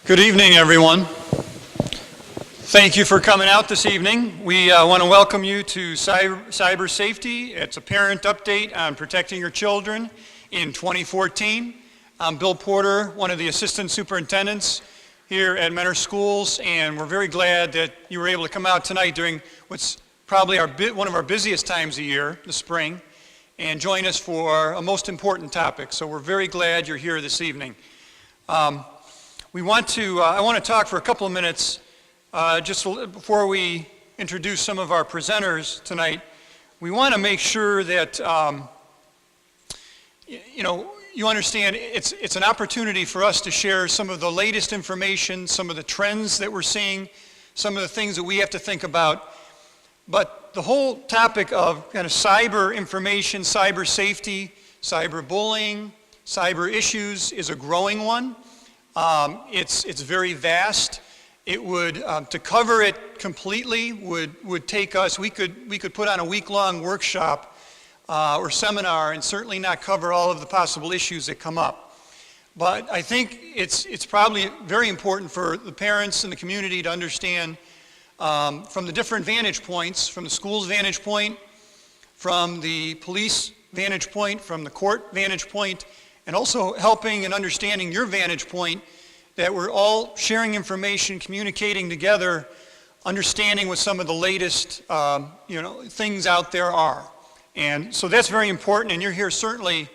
Good evening, everyone. Thank you for coming out this evening. We want to welcome you to Cyber Safety. It's a parent update on protecting your children in 2014. I'm Bill Porter, one of the assistant superintendents here at Mentor Schools, and we're very glad that you were able to come out tonight during what's probably one of our busiest times of year, the spring, and join us for a most important topic. So we're very glad you're here this evening. I want to talk for a couple of minutes just before we introduce some of our presenters tonight. We want to make sure that you understand it's an opportunity for us to share some of the latest information, some of the trends that we're seeing, some of the things that we have to think about. But the whole topic of kind of cyber information, cyber safety, cyber bullying, cyber issues is a growing one. It's very vast. It would to cover it completely would take us. We could put on a week-long workshop or seminar and certainly not cover all of the possible issues that come up. But I think it's probably very important for the parents and the community to understand from the different vantage points, from the school's vantage point, from the police vantage point, from the court vantage point, and also helping and understanding your vantage point, that we're all sharing information, communicating together, understanding what some of the latest things out there are. And so that's very important, and you're here certainly,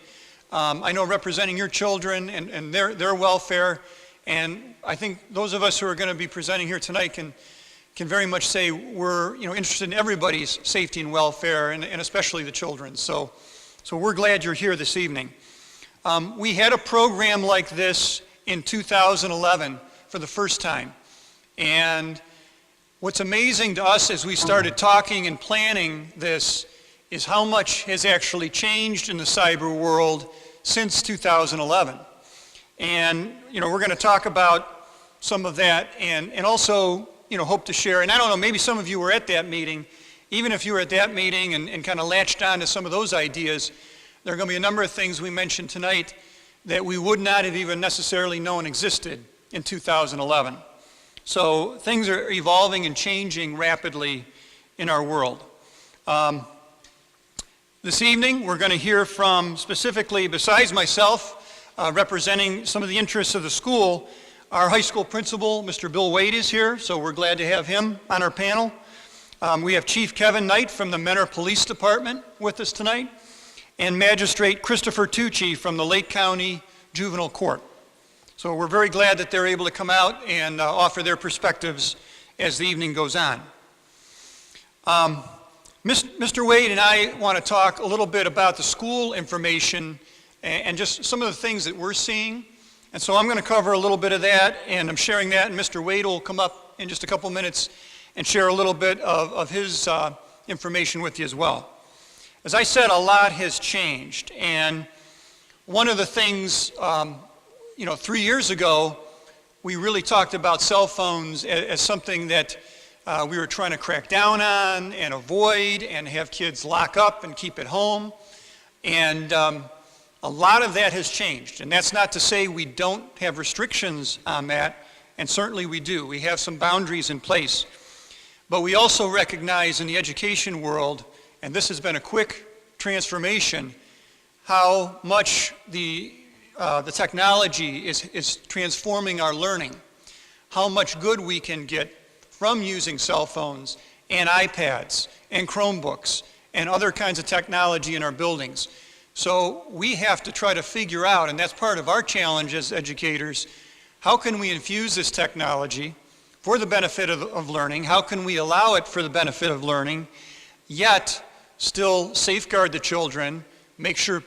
I know, representing your children and their welfare, and I think those of us who are going to be presenting here tonight can very much say we're interested in everybody's safety and welfare, and especially the children. So we're glad you're here this evening. We had a program like this in 2011 for the first time. And what's amazing to us as we started talking and planning this is how much has actually changed in the cyber world since 2011. And we're going to talk about some of that and also hope to share. And I don't know, maybe some of you were at that meeting. Even if you were at that meeting and kind of latched on to some of those ideas, there are going to be a number of things we mentioned tonight that we would not have even necessarily known existed in 2011. So things are evolving and changing rapidly in our world. This evening, we're going to hear from, specifically, besides myself, representing some of the interests of the school, our high school principal, Mr. Bill Wade, is here, so we're glad to have him on our panel. We have Chief Kevin Knight from the Mentor Police Department with us tonight, and Magistrate Christopher Tucci from the Lake County Juvenile Court. So we're very glad that they're able to come out and offer their perspectives as the evening goes on. Mr. Wade and I want to talk a little bit about the school information and just some of the things that we're seeing. And so I'm going to cover a little bit of that, and I'm sharing that, and Mr. Wade will come up in just a couple minutes and share a little bit of his information with you as well. As I said, a lot has changed, and one of the things, 3 years ago, we really talked about cell phones as something that we were trying to crack down on and avoid and have kids lock up and keep at home. And a lot of that has changed, and that's not to say we don't have restrictions on that, and certainly we do. We have some boundaries in place. But we also recognize in the education world, and this has been a quick transformation, how much the technology is transforming our learning, how much good we can get from using cell phones and iPads and Chromebooks and other kinds of technology in our buildings. So we have to try to figure out, and that's part of our challenge as educators, how can we infuse this technology for the benefit of learning? How can we allow it for the benefit of learning, yet still safeguard the children, make sure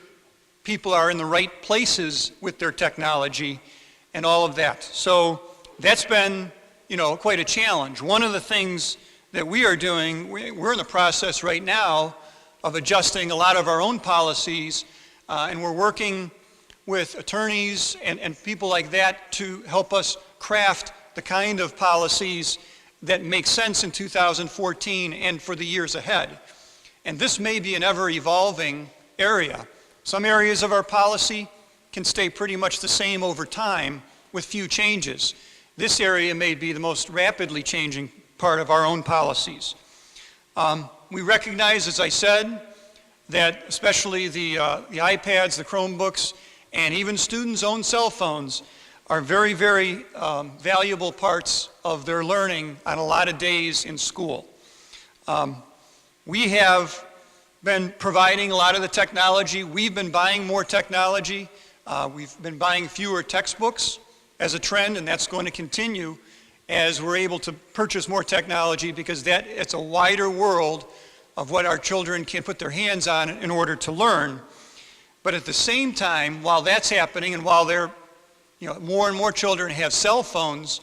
people are in the right places with their technology and all of that. So that's been, quite a challenge. One of the things that we are doing, we're in the process right now of adjusting a lot of our own policies, and we're working with attorneys and people like that to help us craft the kind of policies that make sense in 2014 and for the years ahead. And this may be an ever-evolving area. Some areas of our policy can stay pretty much the same over time with few changes. this area may be the most rapidly changing part of our own policies. We recognize, as I said, that especially the iPads, the Chromebooks, and even students' own cell phones are very, very valuable parts of their learning on a lot of days in school. We have been providing a lot of the technology. We've been buying more technology. We've been buying fewer textbooks as a trend, and that's going to continue as we're able to purchase more technology, because it's a wider world of what our children can put their hands on in order to learn. But at the same time, while that's happening and while more and more children have cell phones,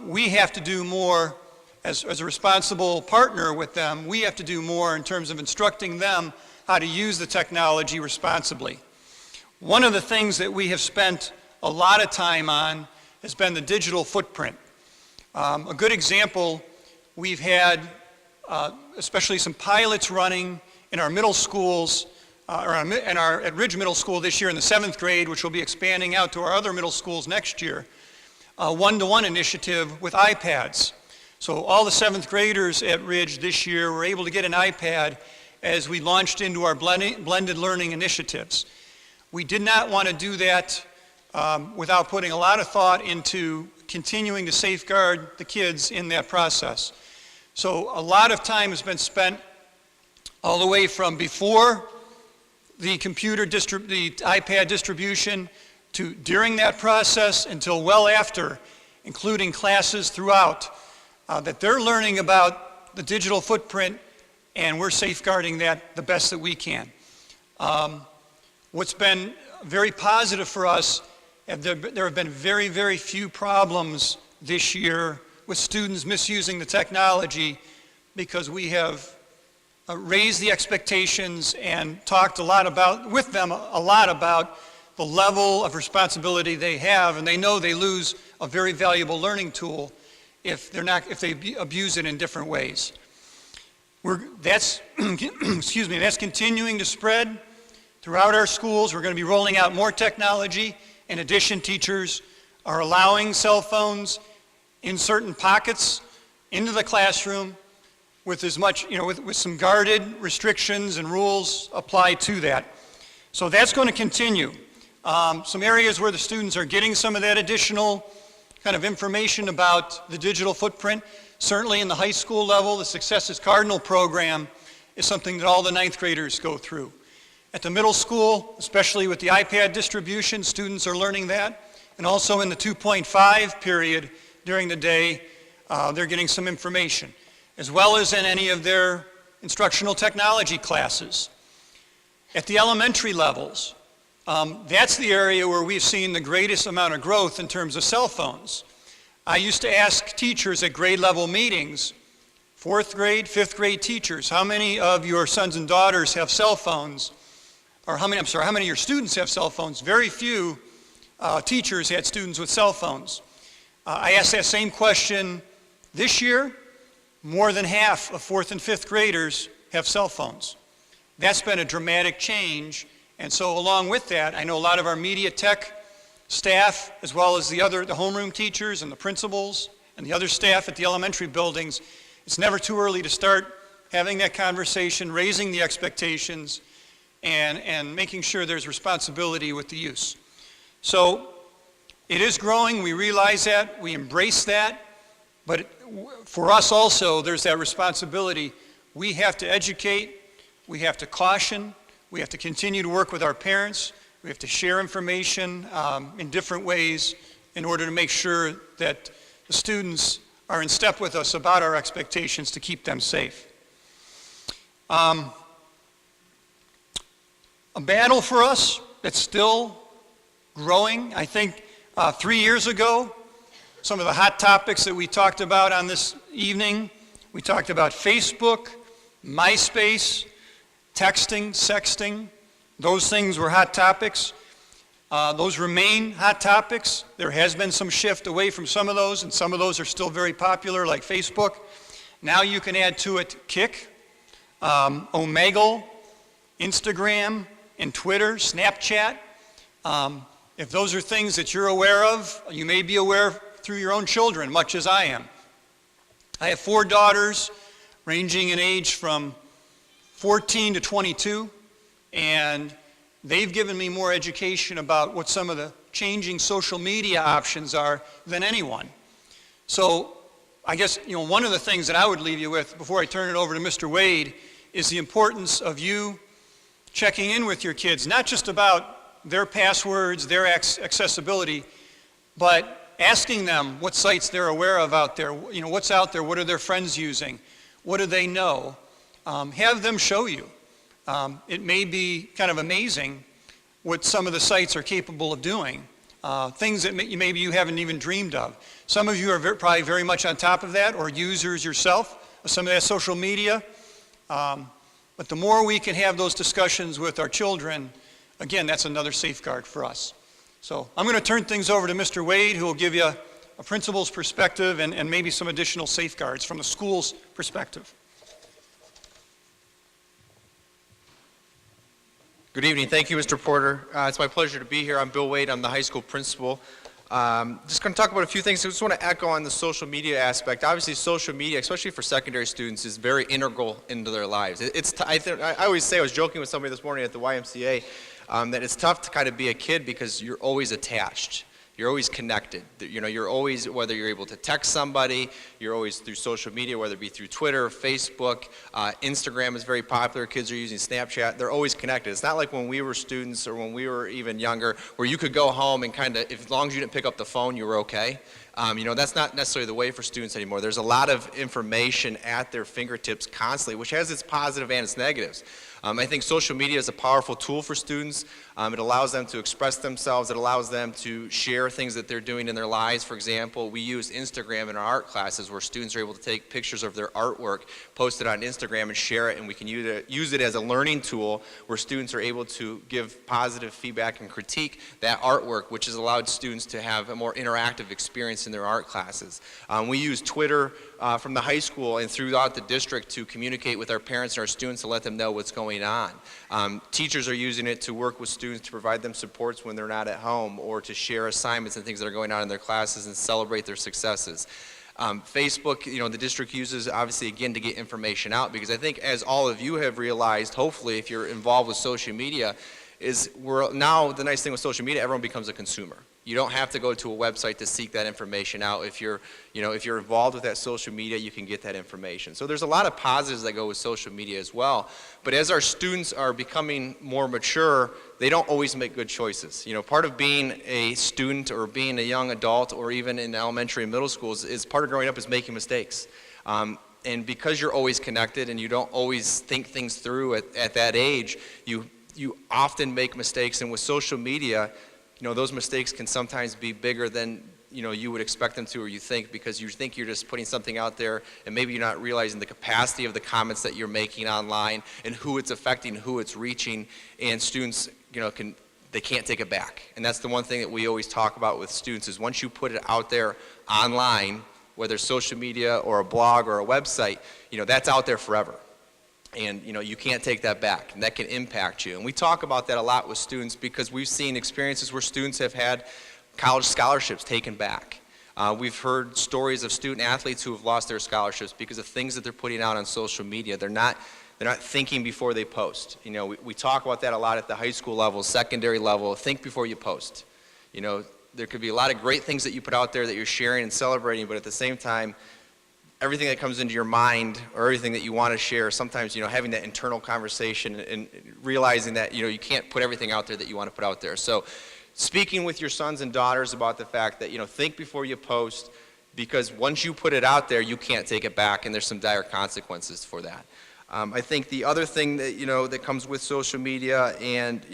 we have to do more as a responsible partner with them. We have to do more in terms of instructing them how to use the technology responsibly. One of the things that we have spent a lot of time on has been the digital footprint. A good example, we've had especially some pilots running in our middle schools, at Ridge Middle School this year in the 7th grade, which will be expanding out to our other middle schools next year, a one-to-one initiative with iPads. So all the 7th graders at Ridge this year were able to get an iPad as we launched into our blended learning initiatives. We did not want to do that without putting a lot of thought into continuing to safeguard the kids in that process. So a lot of time has been spent all the way from before the iPad distribution to during that process until well after, including classes throughout, that they're learning about the digital footprint, and we're safeguarding that the best that we can. What's been very positive for us, there have been very, very few problems this year with students misusing the technology, because we have raised the expectations and talked with them a lot about the level of responsibility they have, and they know they lose a very valuable learning tool if they abuse it in different ways. That's continuing to spread throughout our schools. We're going to be rolling out more technology. In addition, teachers are allowing cell phones in certain pockets into the classroom with with some guarded restrictions and rules applied to that. So that's going to continue. Some areas where the students are getting some of that additional kind of information about the digital footprint, certainly in the high school level, the Success is Cardinal program is something that all the 9th graders go through. At the middle school, especially with the iPad distribution, students are learning that. And also in the 2.5 period during the day, they're getting some information, as well as in any of their instructional technology classes. At the elementary levels, that's the area where we've seen the greatest amount of growth in terms of cell phones. I used to ask teachers at grade level meetings, 4th grade, 5th grade teachers, how many of your sons and daughters have cell phones? Or how many of your students have cell phones? Very few teachers had students with cell phones. I asked that same question this year. More than half of 4th and 5th graders have cell phones. That's been a dramatic change. And so along with that, I know a lot of our media tech staff, as well as the homeroom teachers and the principals and the other staff at the elementary buildings, it's never too early to start having that conversation, raising the expectations, and making sure there's responsibility with the use. So it is growing, we realize that, we embrace that, but for us also, there's that responsibility. We have to educate, we have to caution, we have to continue to work with our parents, we have to share information in different ways in order to make sure that the students are in step with us about our expectations to keep them safe. A battle for us that's still growing. I think 3 years ago, some of the hot topics that we talked about on this evening, we talked about Facebook, MySpace, texting, sexting. Those things were hot topics. Those remain hot topics. There has been some shift away from some of those, and some of those are still very popular, like Facebook. Now you can add to it Kik, Omegle, Instagram, and Twitter, Snapchat. If those are things that you're aware of, you may be aware through your own children, much as I am. I have 4 daughters ranging in age from 14 to 22, and they've given me more education about what some of the changing social media options are than anyone. So I guess, one of the things that I would leave you with before I turn it over to Mr. Wade is the importance of you checking in with your kids, not just about their passwords, their accessibility, but asking them what sites they're aware of out there, what's out there, what are their friends using, what do they know. Have them show you. It may be kind of amazing what some of the sites are capable of doing, things that maybe you haven't even dreamed of. Some of you are probably very much on top of that, or users yourself of some of that social media. But the more we can have those discussions with our children, again, that's another safeguard for us. So I'm going to turn things over to Mr. Wade, who will give you a principal's perspective and maybe some additional safeguards from the school's perspective. Good evening. Thank you, Mr. Porter. It's my pleasure to be here. I'm Bill Wade. I'm the high school principal. Just going to talk about a few things. I just want to echo on the social media aspect. Obviously, social media, especially for secondary students, is very integral into their lives. I always say, I was joking with somebody this morning at the YMCA, that it's tough to kind of be a kid because you're always attached. You're always connected. You're always, whether you're able to text somebody, you're always through social media, whether it be through Twitter, Facebook, Instagram is very popular. Kids are using Snapchat. They're always connected. It's not like when we were students or when we were even younger, where you could go home and kind of, as long as you didn't pick up the phone, you were okay. That's not necessarily the way for students anymore. There's a lot of information at their fingertips constantly, which has its positive and its negatives. I think social media is a powerful tool for students. It allows them to express themselves. It allows them to share things that they're doing in their lives. For example, we use Instagram in our art classes where students are able to take pictures of their artwork, post it on Instagram and share it, and we can use it as a learning tool where students are able to give positive feedback and critique that artwork, which has allowed students to have a more interactive experience in their art classes. We use Twitter from the high school and throughout the district to communicate with our parents and our students to let them know what's going on. Teachers are using it to work with students to provide them supports when they're not at home or to share assignments and things that are going on in their classes and celebrate their successes. Facebook, the district uses obviously again to get information out, because I think as all of you have realized, hopefully if you're involved with social media, now the nice thing with social media, everyone becomes a consumer. You don't have to go to a website to seek that information out. If you're involved with that social media, you can get that information. So there's a lot of positives that go with social media as well. But as our students are becoming more mature, they don't always make good choices. Part of being a student or being a young adult or even in elementary and middle schools is part of growing up is making mistakes. And because you're always connected and you don't always think things through at that age, you often make mistakes. And with social media, those mistakes can sometimes be bigger than you would expect them to, or you think, because you think you're just putting something out there and maybe you're not realizing the capacity of the comments that you're making online and who it's affecting, who it's reaching, and students they can't take it back. And that's the one thing that we always talk about with students is once you put it out there online, whether it's social media or a blog or a website, that's out there forever. And you can't take that back, and that can impact you. And we talk about that a lot with students because we've seen experiences where students have had college scholarships taken back. We've heard stories of student athletes who have lost their scholarships because of things that they're putting out on social media. They're not thinking before they post. We talk about that a lot at the high school level, secondary level. Think before you post. There could be a lot of great things that you put out there that you're sharing and celebrating, but at the same time, everything that comes into your mind or everything that you want to share, sometimes, having that internal conversation and realizing that, you can't put everything out there that you want to put out there. So speaking with your sons and daughters about the fact that, think before you post, because once you put it out there, you can't take it back, and there's some dire consequences for that. I think the other thing that, that comes with social media and,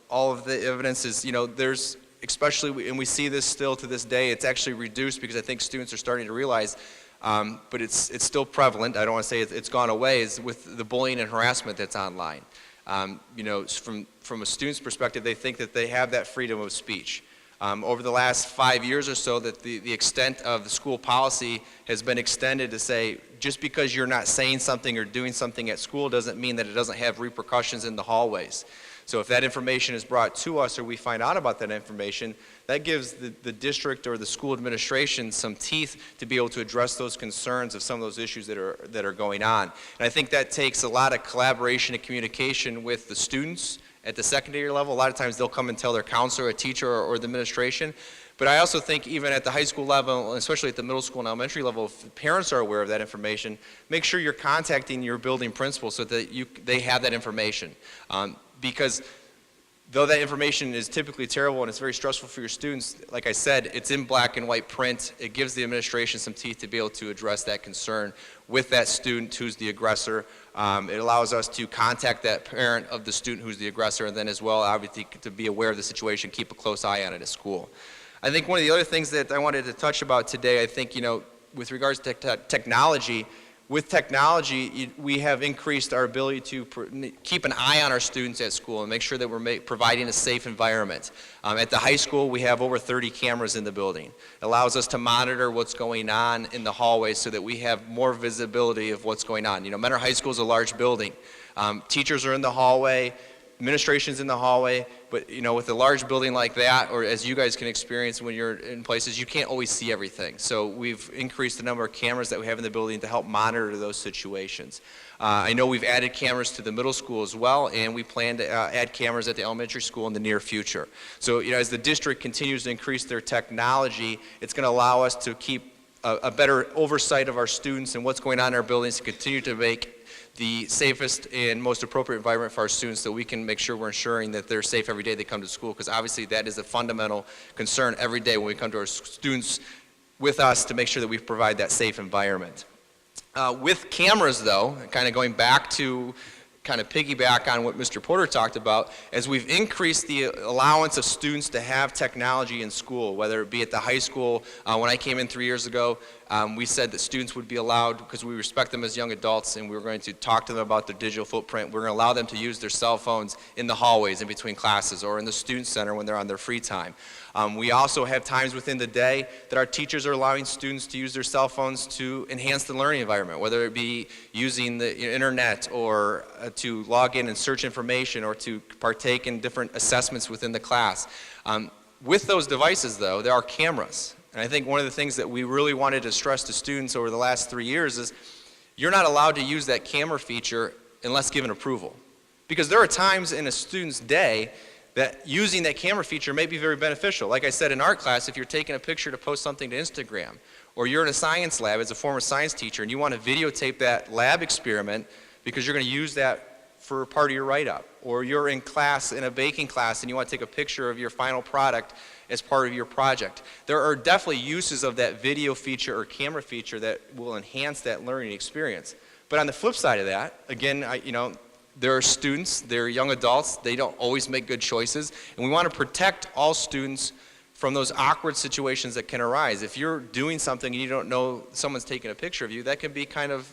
all of the evidence is, there's, especially, and we see this still to this day, it's actually reduced because I think students are starting to realize but it's still prevalent. I don't want to say it's gone away. Is with the bullying and harassment that's online. From a student's perspective, they think that they have that freedom of speech. Over the last 5 years or so, that the extent of the school policy has been extended to say just because you're not saying something or doing something at school doesn't mean that it doesn't have repercussions in the hallways. So if that information is brought to us or we find out about that information, that gives the district or the school administration some teeth to be able to address those concerns of some of those issues that are going on. And I think that takes a lot of collaboration and communication with the students at the secondary level. A lot of times they'll come and tell their counselor, a teacher, or the administration. But I also think even at the high school level, especially at the middle school and elementary level, if parents are aware of that information, make sure you're contacting your building principal so that they have that information. Because though that information is typically terrible and it's very stressful for your students, like I said, it's in black and white print. It gives the administration some teeth to be able to address that concern with that student who's the aggressor. It allows us to contact that parent of the student who's the aggressor, and then as well, obviously, to be aware of the situation, keep a close eye on it at school. I think one of the other things that I wanted to touch about today, I think, with regards to technology, with technology, we have increased our ability to keep an eye on our students at school and make sure that we're providing a safe environment. At the high school, we have over 30 cameras in the building. It allows us to monitor what's going on in the hallways so that we have more visibility of what's going on. Mentor High School is a large building. Teachers are in the hallway. Administration's in the hallway, but with a large building like that, or as you guys can experience when you're in places, you can't always see everything. So we've increased the number of cameras that we have in the building to help monitor those situations. I know we've added cameras to the middle school as well, and we plan to add cameras at the elementary school in the near future. So as the district continues to increase their technology, it's going to allow us to keep a better oversight of our students and what's going on in our buildings, to continue to make the safest and most appropriate environment for our students, so we can make sure we're ensuring that they're safe every day they come to school, because obviously that is a fundamental concern every day when we come to our students with us, to make sure that we provide that safe environment. With cameras though, kind of going back to kind of piggyback on what Mr. Porter talked about, as we've increased the allowance of students to have technology in school, whether it be at the high school. When I came in 3 years ago, we said that students would be allowed, because we respect them as young adults and we were going to talk to them about their digital footprint, we're going to allow them to use their cell phones in the hallways in between classes or in the student center when they're on their free time. We also have times within the day that our teachers are allowing students to use their cell phones to enhance the learning environment, whether it be using the internet or to log in and search information or to partake in different assessments within the class. With those devices though, there are cameras. And I think one of the things that we really wanted to stress to students over the last 3 years is you're not allowed to use that camera feature unless given approval. Because there are times in a student's day that using that camera feature may be very beneficial. Like I said, in art class, if you're taking a picture to post something to Instagram, or you're in a science lab as a former science teacher and you want to videotape that lab experiment because you're going to use that for part of your write-up, or you're in class, in a baking class, and you want to take a picture of your final product as part of your project. There are definitely uses of that video feature or camera feature that will enhance that learning experience. But on the flip side of that, again, there are students, they're young adults, they don't always make good choices, and we want to protect all students from those awkward situations that can arise. If you're doing something and you don't know someone's taking a picture of you, that can be kind of,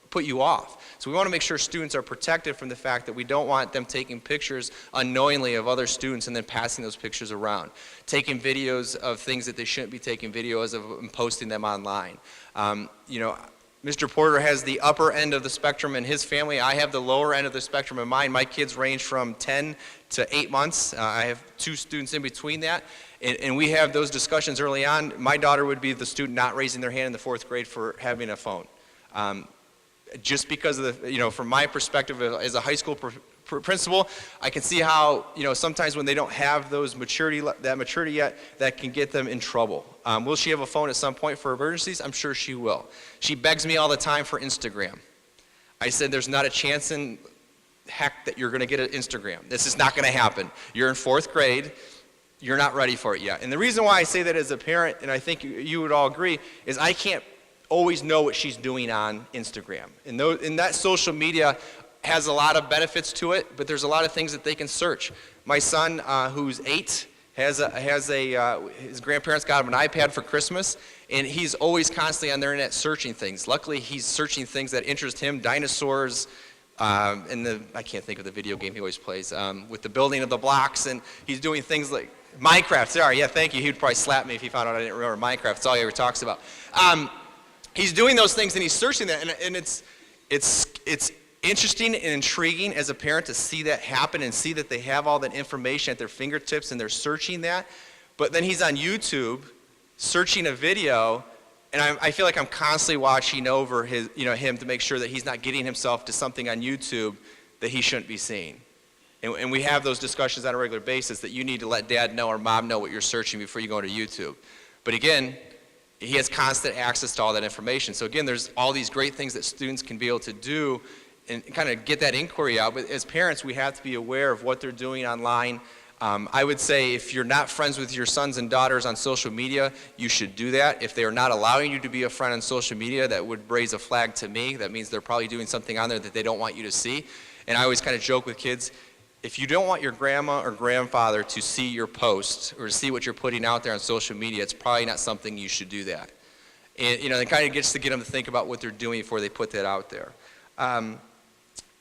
put you off. So we want to make sure students are protected from the fact that we don't want them taking pictures unknowingly of other students and then passing those pictures around. Taking videos of things that they shouldn't be taking videos of and posting them online. Mr. Porter has the upper end of the spectrum in his family. I have the lower end of the spectrum in mine. My kids range from 10 to 8 months. I have 2 students in between that. And we have those discussions early on. My daughter would be the student not raising their hand in the 4th grade for having a phone. Just because of the, from my perspective as a high school principal, I can see how, sometimes when they don't have that maturity yet, that can get them in trouble. Will she have a phone at some point for emergencies? I'm sure she will. She begs me all the time for Instagram. I said, there's not a chance in heck that you're going to get an Instagram. This is not going to happen. You're in 4th grade. You're not ready for it yet. And the reason why I say that as a parent, and I think you would all agree, is I can't always know what she's doing on Instagram. And that social media has a lot of benefits to it, but there's a lot of things that they can search. My son, who's 8, his grandparents got him an iPad for Christmas, and he's always constantly on the internet searching things. Luckily, he's searching things that interest him, dinosaurs, and I can't think of the video game he always plays, with the building of the blocks, and he's doing things like Minecraft. Sorry, yeah, thank you. He would probably slap me if he found out I didn't remember Minecraft. That's all he ever talks about. He's doing those things and he's searching that, and it's interesting and intriguing as a parent to see that happen and see that they have all that information at their fingertips and they're searching that. But then he's on YouTube searching a video, and I feel like I'm constantly watching over him to make sure that he's not getting himself to something on YouTube that he shouldn't be seeing. And we have those discussions on a regular basis that you need to let dad know or mom know what you're searching before you go to YouTube. But again, he has constant access to all that information. So again, there's all these great things that students can be able to do and kind of get that inquiry out. But as parents, we have to be aware of what they're doing online. I would say if you're not friends with your sons and daughters on social media, you should do that. If they are not allowing you to be a friend on social media, that would raise a flag to me. That means they're probably doing something on there that they don't want you to see. And I always kind of joke with kids, if you don't want your grandma or grandfather to see your post or to see what you're putting out there on social media, it's probably not something you should do that. And it kind of gets to get them to think about what they're doing before they put that out there. And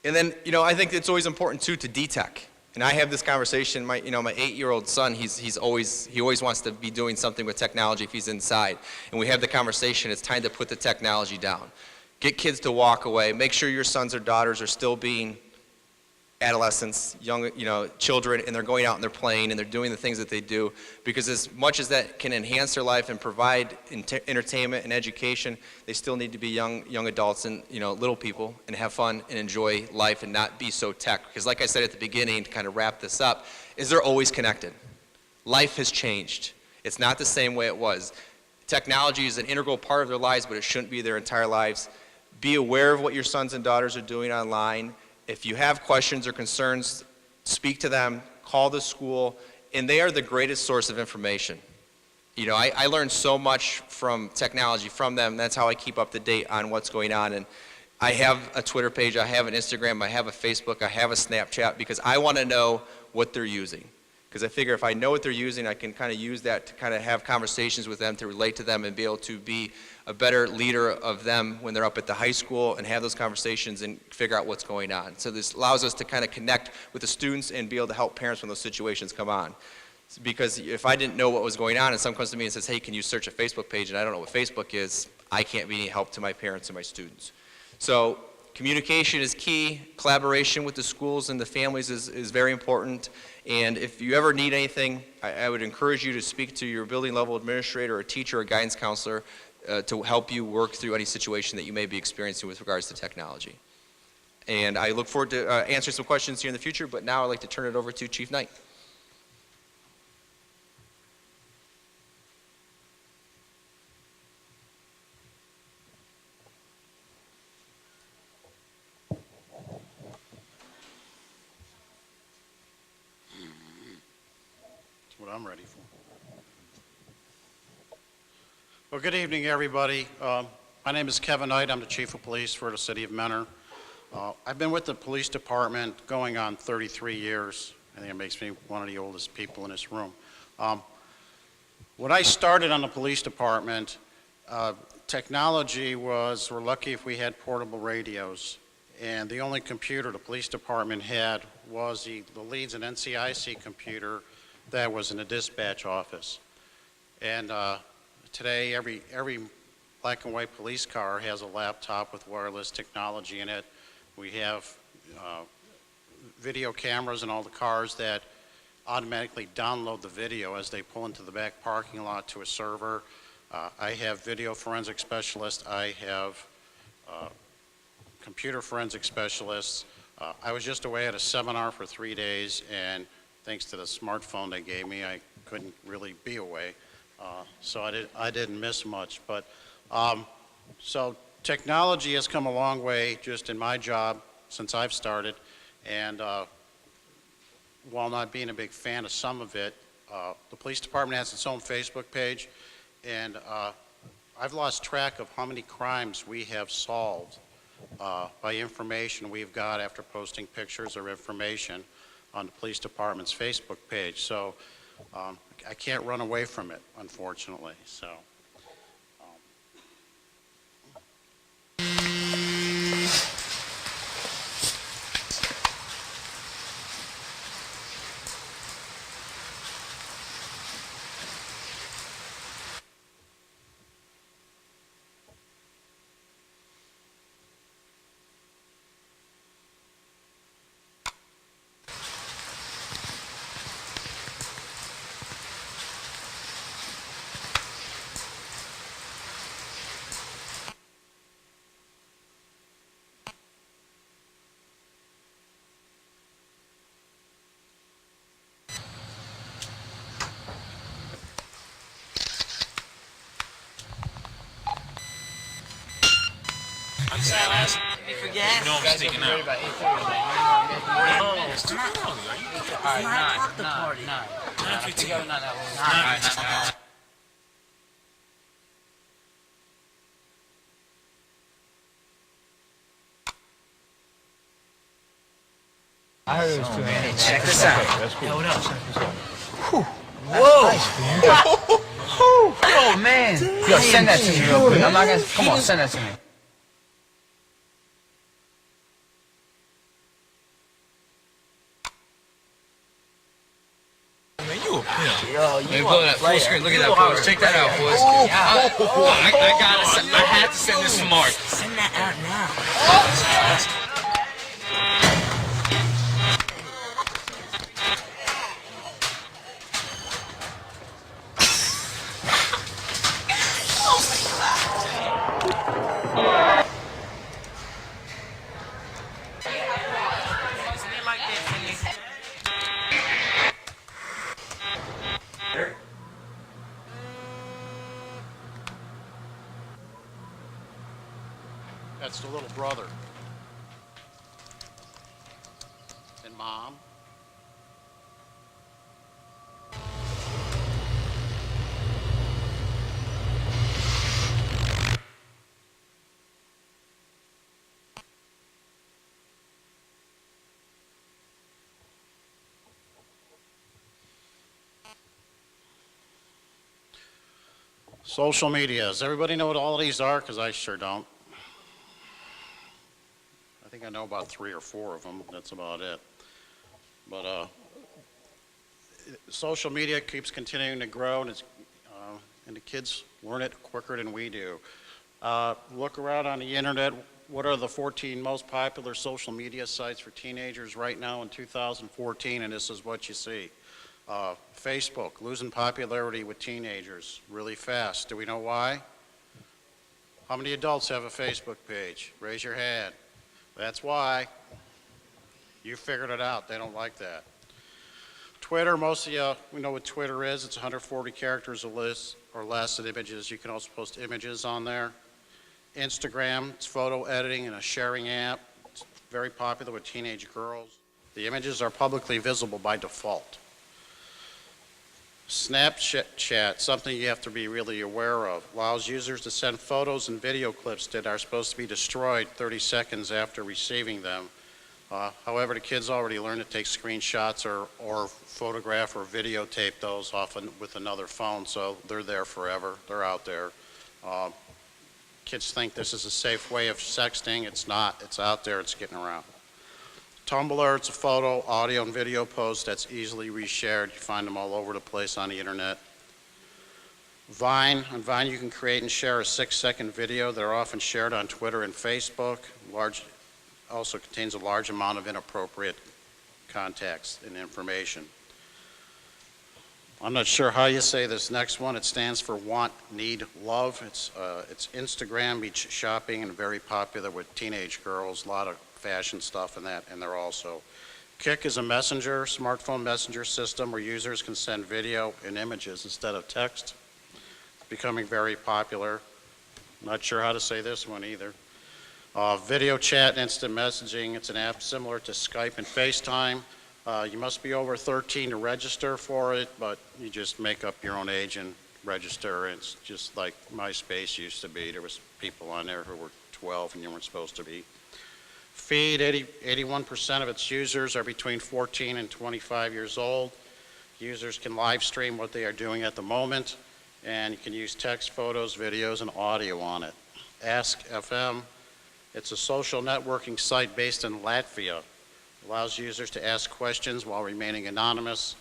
then, I think it's always important too to detect. And I have this conversation. My 8-year-old son, he always wants to be doing something with technology if he's inside. And we have the conversation. It's time to put the technology down. Get kids to walk away. Make sure your sons or daughters are still being adolescents, young, children, and they're going out and they're playing and they're doing the things that they do, because as much as that can enhance their life and provide entertainment and education, they still need to be young adults and little people and have fun and enjoy life and not be so tech. Because like I said at the beginning, to kind of wrap this up, is they're always connected. Life has changed. It's not the same way it was. Technology is an integral part of their lives, but it shouldn't be their entire lives. Be aware of what your sons and daughters are doing online. If you have questions or concerns, speak to them, call the school, and they are the greatest source of information. I learned so much from technology from them. That's how I keep up to date on what's going on. And I have a Twitter page, I have an Instagram, I have a Facebook, I have a Snapchat, because I want to know what they're using. Because I figure if I know what they're using, I can kind of use that to kind of have conversations with them, to relate to them and be able to be a better leader of them when they're up at the high school and have those conversations and figure out what's going on. So this allows us to kind of connect with the students and be able to help parents when those situations come on. Because if I didn't know what was going on and someone comes to me and says, hey, can you search a Facebook page, and I don't know what Facebook is, I can't be any help to my parents and my students. So communication is key. Collaboration with the schools and the families is very important. And if you ever need anything, I would encourage you to speak to your building level administrator or teacher or guidance counselor to help you work through any situation that you may be experiencing with regards to technology. And I look forward to answering some questions here in the future, but now I'd like to turn it over to Chief Knight. What I'm ready for. Well, good evening, everybody. My name is Kevin Knight. I'm the Chief of Police for the City of Mentor. I've been with the police department going on 33 years. I think it makes me one of the oldest people in this room. When I started on the police department, technology was, we're lucky if we had portable radios. And the only computer the police department had was the Leeds and NCIC computer that was in the dispatch office. And today, every black and white police car has a laptop with wireless technology in it. We have video cameras in all the cars that automatically download the video as they pull into the back parking lot to a server. I have video forensic specialists. I have computer forensic specialists. I was just away at a seminar for 3 days, and thanks to the smartphone they gave me, I couldn't really be away. So I didn't miss much. But so technology has come a long way just in my job since I've started. And while not being a big fan of some of it, the police department has its own Facebook page. And I've lost track of how many crimes we have solved by information we've got after posting pictures or information on the police department's Facebook page. So I can't run away from it, unfortunately. So. You know I'm sneaking out. It's too early. Are you? Alright, 9:15. I heard it was 2 a.m. Check this out. Yo, what up? Whoa! Yo, man. Yo, send that to me real quick. I'm not gonna. Come on, send that to me. Man, you a pimp. Yo, you Look at that full screen. Look at that, boys. Check that out, boys. I had to send this to Mark. Send that out now. That's the little brother. And mom. Social media. Does everybody know what all these are? Because I sure don't. I think I know about 3 or 4 of them. That's about it. But social media keeps continuing to grow, and the kids learn it quicker than we do. Look around on the internet. What are the 14 most popular social media sites for teenagers right now in 2014? And this is what you see. Facebook, losing popularity with teenagers really fast. Do we know why? How many adults have a Facebook page? Raise your hand. That's why. You figured it out. They don't like that. Twitter, most of you, we know what Twitter is. It's 140 characters or less of images. You can also post images on there. Instagram, it's photo editing and a sharing app. It's very popular with teenage girls. The images are publicly visible by default. Snapchat, something you have to be really aware of, allows users to send photos and video clips that are supposed to be destroyed 30 seconds after receiving them. However, the kids already learned to take screenshots or photograph or videotape those often with another phone, so they're there forever. They're out there. Kids think this is a safe way of sexting. It's not. It's out there. It's getting around. Tumblr, it's a photo, audio, and video post that's easily reshared. You find them all over the place on the internet. Vine, on Vine you can create and share a 6-second video. They're often shared on Twitter and Facebook. Also contains a large amount of inappropriate context and information. I'm not sure how you say this next one. It stands for want, need, love. It's Instagram, beach shopping, and very popular with teenage girls. A lot of fashion stuff in that, and they're also. Kik is a messenger, smartphone messenger system where users can send video and images instead of text. It's becoming very popular. Not sure how to say this one either. Video chat and instant messaging. It's an app similar to Skype and FaceTime. You must be over 13 to register for it, but you just make up your own age and register. It's just like MySpace used to be. There was people on there who were 12 and you weren't supposed to be. Feed, 81% of its users are between 14 and 25 years old. Users can live stream what they are doing at the moment, and you can use text, photos, videos, and audio on it. Ask FM, it's a social networking site based in Latvia. It allows users to ask questions while remaining anonymous.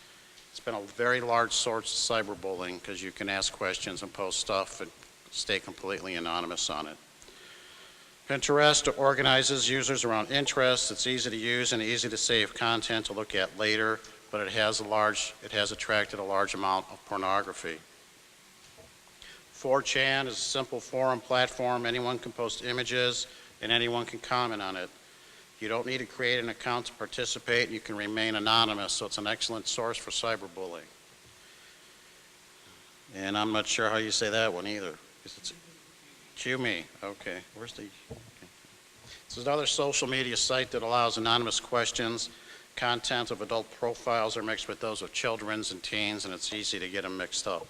It's been a very large source of cyberbullying because you can ask questions and post stuff and stay completely anonymous on it. Pinterest organizes users around interests. It's easy to use and easy to save content to look at later, but it has attracted a large amount of pornography. 4chan is a simple forum platform. Anyone can post images and anyone can comment on it. You don't need to create an account to participate. You can remain anonymous, so it's an excellent source for cyberbullying. And I'm not sure how you say that one either. It's QMe. Okay, where's the? Okay. This is another social media site that allows anonymous questions. Content of adult profiles are mixed with those of children's and teens, and it's easy to get them mixed up.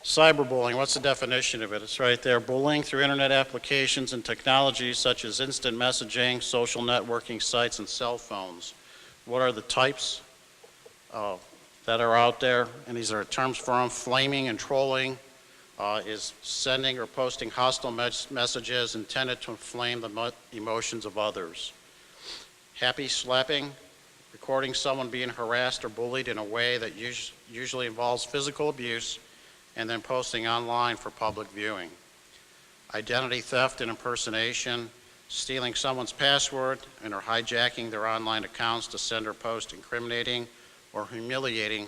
Cyberbullying, what's the definition of it? It's right there. Bullying through internet applications and technologies such as instant messaging, social networking sites, and cell phones. What are the types that are out there? And these are terms for them. Flaming and trolling is sending or posting hostile messages intended to inflame the emotions of others. Happy slapping, recording someone being harassed or bullied in a way that usually involves physical abuse, and then posting online for public viewing. Identity theft and impersonation, stealing someone's password and or hijacking their online accounts to send or post incriminating or humiliating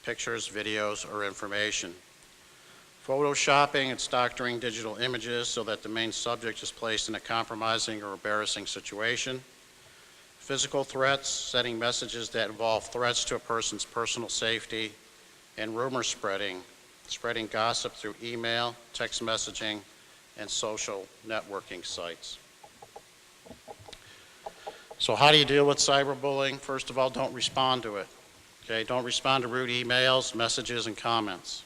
pictures, videos, or information. Photoshopping and doctoring digital images so that the main subject is placed in a compromising or embarrassing situation. Physical threats, sending messages that involve threats to a person's personal safety, and rumor spreading, spreading gossip through email, text messaging, and social networking sites. So how do you deal with cyberbullying? First of all, don't respond to it. Okay, don't respond to rude emails, messages, and comments.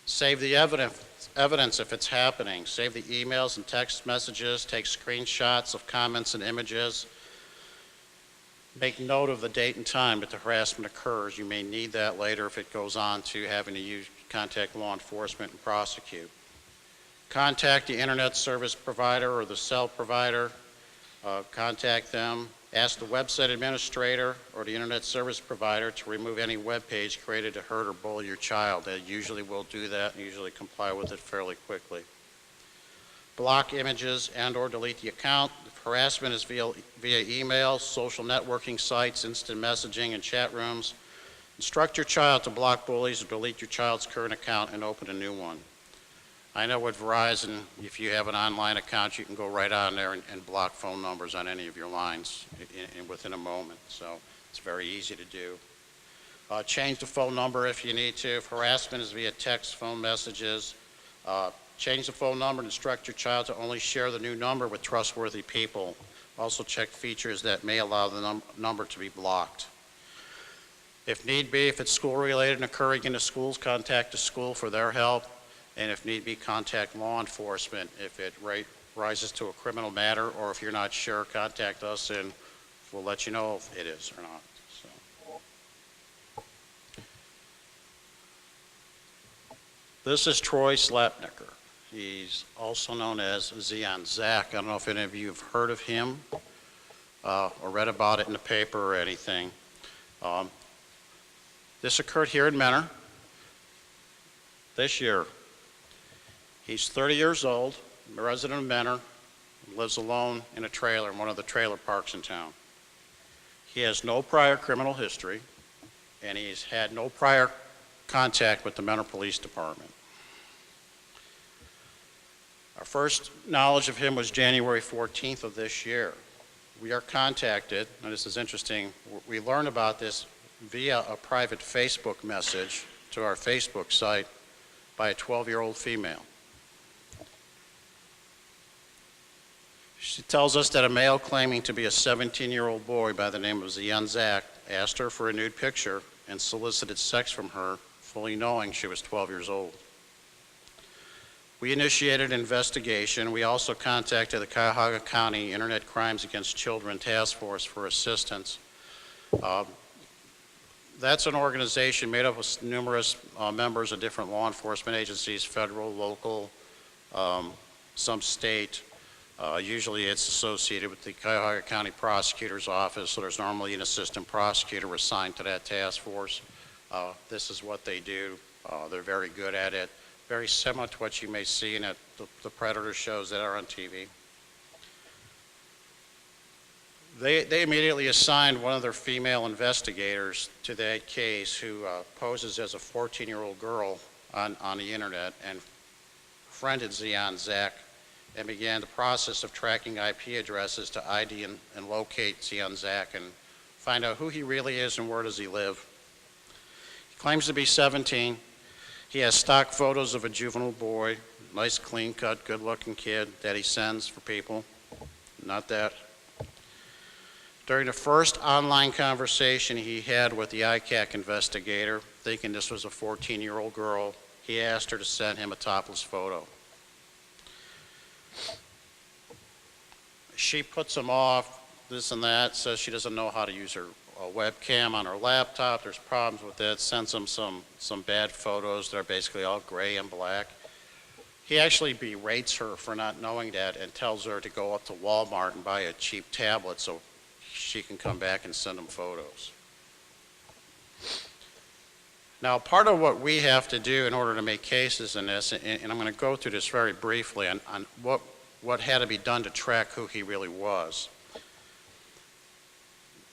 Save the evidence if it's happening. Save the emails and text messages, take screenshots of comments and images. Make note of the date and time that the harassment occurs. You may need that later if it goes on to having to contact law enforcement and prosecute. Contact the internet service provider or the cell provider. Contact them. Ask the website administrator or the internet service provider to remove any web page created to hurt or bully your child. They usually will do that and usually comply with it fairly quickly. Block images and or delete the account. If harassment is via email, social networking sites, instant messaging, and chat rooms, instruct your child to block bullies or delete your child's current account and open a new one. I know with Verizon, if you have an online account, you can go right on there and block phone numbers on any of your lines within a moment. So it's very easy to do. Change the phone number if you need to. If harassment is via text, phone messages, change the phone number and instruct your child to only share the new number with trustworthy people. Also check features that may allow the number to be blocked. If need be, if it's school-related and occurring in the schools, contact the school for their help. And if need be, contact law enforcement if it rises to a criminal matter, or if you're not sure, contact us and we'll let you know if it is or not. So. This is Troy Slapnicker. He's also known as Zion Zach. I don't know if any of you have heard of him or read about it in the paper or anything. This occurred here in Mentor this year. He's 30 years old, a resident of Mentor, lives alone in a trailer in one of the trailer parks in town. He has no prior criminal history, and he's had no prior contact with the Mentor Police Department. Our first knowledge of him was January 14th of this year. We are contacted, and this is interesting, we learned about this via a private Facebook message to our Facebook site by a 12-year-old female. She tells us that a male claiming to be a 17-year-old boy by the name of Zion Zach asked her for a nude picture and solicited sex from her, fully knowing she was 12 years old. We initiated an investigation. We also contacted the Cuyahoga County Internet Crimes Against Children Task Force for assistance. That's an organization made up of numerous members of different law enforcement agencies, federal, local, some state. Usually it's associated with the Cuyahoga County Prosecutor's Office, so there's normally an assistant prosecutor assigned to that task force. This is what they do. They're very good at it. Very similar to what you may see in the Predator shows that are on TV. They immediately assigned one of their female investigators to that case who poses as a 14-year-old girl on the internet and friended Zion Zach and began the process of tracking IP addresses to ID and locate Zion Zach and find out who he really is and where does he live. He claims to be 17. He has stock photos of a juvenile boy, nice, clean-cut, good-looking kid that he sends for people. Not that. During the first online conversation he had with the ICAC investigator, thinking this was a 14-year-old girl, he asked her to send him a topless photo. She puts him off, this and that, says she doesn't know how to use her webcam on her laptop. There's problems with it. Sends him some bad photos that are basically all gray and black. He actually berates her for not knowing that and tells her to go up to Walmart and buy a cheap tablet so she can come back and send him photos. Now, part of what we have to do in order to make cases in this, and I'm going to go through this very briefly on what had to be done to track who he really was.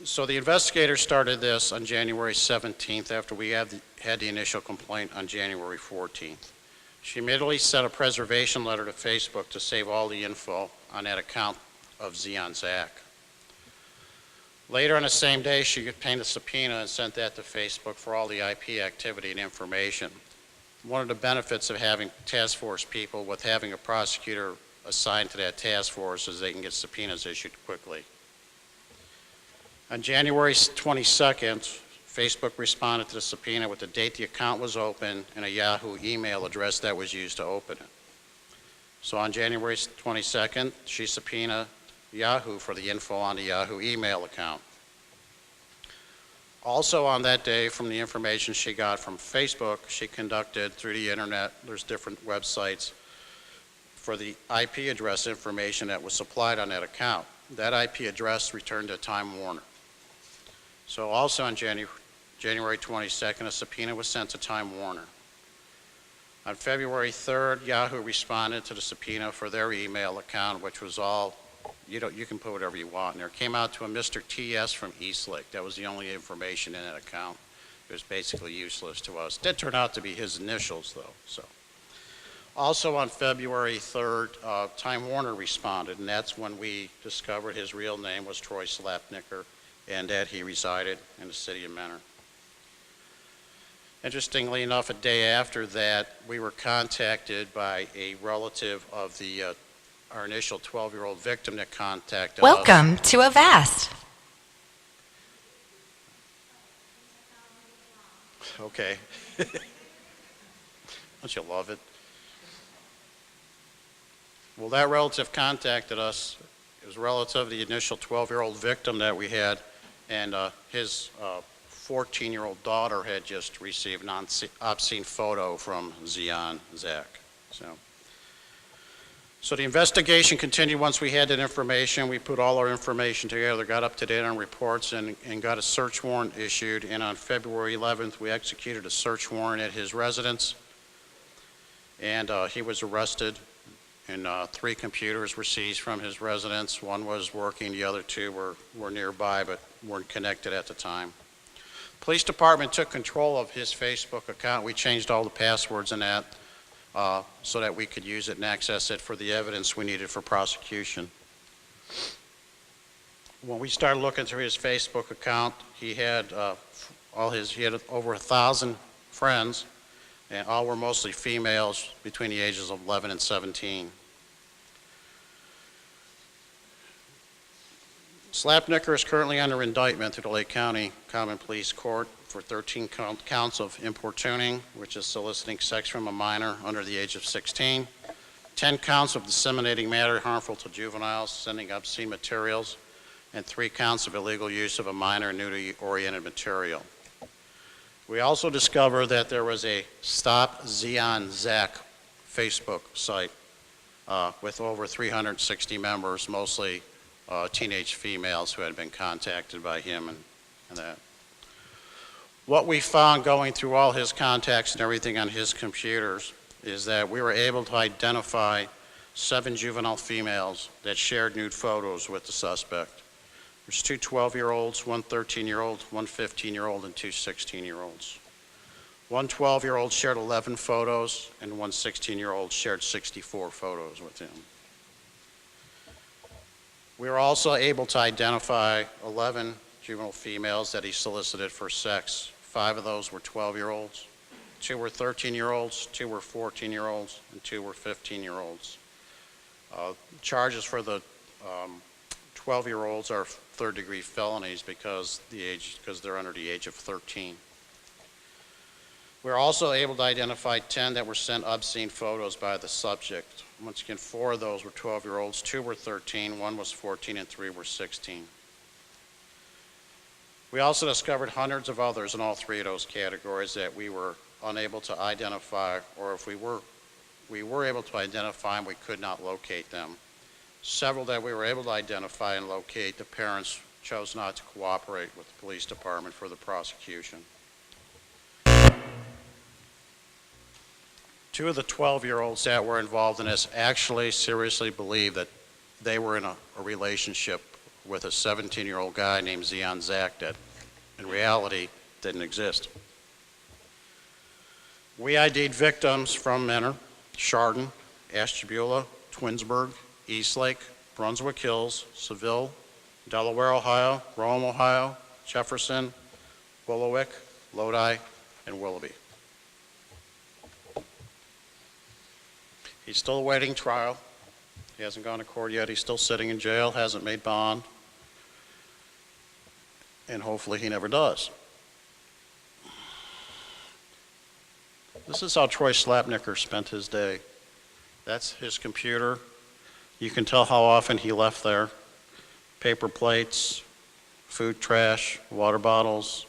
So the investigator started this on January 17th after we had the initial complaint on January 14th. She immediately sent a preservation letter to Facebook to save all the info on that account of Zion Zach. Later on the same day, she obtained a subpoena and sent that to Facebook for all the IP activity and information. One of the benefits of having task force people with having a prosecutor assigned to that task force is they can get subpoenas issued quickly. On January 22nd, Facebook responded to the subpoena with the date the account was open and a Yahoo email address that was used to open it. So on January 22nd, she subpoenaed Yahoo for the info on the Yahoo email account. Also on that day, from the information she got from Facebook, she conducted through the internet, there's different websites, for the IP address information that was supplied on that account. That IP address returned to Time Warner. So also on January 22nd, a subpoena was sent to Time Warner. On February 3rd, Yahoo responded to the subpoena for their email account, which was all, you can put whatever you want in there. It came out to a Mr. TS from Eastlake. That was the only information in that account. It was basically useless to us. It did turn out to be his initials, though. So, also on February 3rd, Time Warner responded, and that's when we discovered his real name was Troy Slapnicker, and that he resided in the city of Mentor. Interestingly enough, a day after that, we were contacted by a relative of our initial 12-year-old victim that contacted us. Welcome to Avast. Okay. Don't you love it? Well, that relative contacted us. It was relative to the initial 12-year-old victim that we had, and his 14-year-old daughter had just received an obscene photo from Zion Zach. So the investigation continued once we had that information. We put all our information together, got up to date on reports, and got a search warrant issued. And on February 11th, we executed a search warrant at his residence. And he was arrested, and 3 computers were seized from his residence. One was working, the other 2 were nearby but weren't connected at the time. Police department took control of his Facebook account. We changed all the passwords in that so that we could use it and access it for the evidence we needed for prosecution. When we started looking through his Facebook account, he had over 1,000 friends, and all were mostly females between the ages of 11 and 17. Slapnicker is currently under indictment through the Lake County Common Pleas Court for 13 counts of importuning, which is soliciting sex from a minor under the age of 16, 10 counts of disseminating matter harmful to juveniles, sending obscene materials, and 3 counts of illegal use of a minor nudity-oriented material. We also discovered that there was a Stop Zion Zach Facebook site with over 360 members, mostly teenage females who had been contacted by him and that. What we found going through all his contacts and everything on his computers is that we were able to identify 7 juvenile females that shared nude photos with the suspect. There's 2 12-year-olds, 1 13-year-old, 1 15-year-old, and 2 16-year-olds. One 12-year-old shared 11 photos, and 1 16-year-old shared 64 photos with him. We were also able to identify 11 juvenile females that he solicited for sex. 5 of those were 12-year-olds, 2 were 13-year-olds, 2 were 14-year-olds, and 2 were 15-year-olds. Charges for the 12-year-olds are third-degree felonies because they're under the age of 13. We were also able to identify 10 that were sent obscene photos by the subject. Once again, 4 of those were 12-year-olds, 2 were 13, 1 was 14, and 3 were 16. We also discovered hundreds of others in all 3 of those categories that we were unable to identify, or if we were able to identify them, we could not locate them. Several that we were able to identify and locate, the parents chose not to cooperate with the police department for the prosecution. 2 of the 12-year-olds that were involved in this actually seriously believed that they were in a relationship with a 17-year-old guy named Zion Zach that in reality didn't exist. We ID'd victims from Mentor, Chardon, Ashtabula, Twinsburg, Eastlake, Brunswick Hills, Seville, Delaware, Ohio, Rome, Ohio, Jefferson, Willowick, Lodi, and Willoughby. He's still awaiting trial. He hasn't gone to court yet. He's still sitting in jail, hasn't made bond, and hopefully he never does. This is how Troy Slapnicker spent his day. That's his computer. You can tell how often he left there. Paper plates, food trash, water bottles,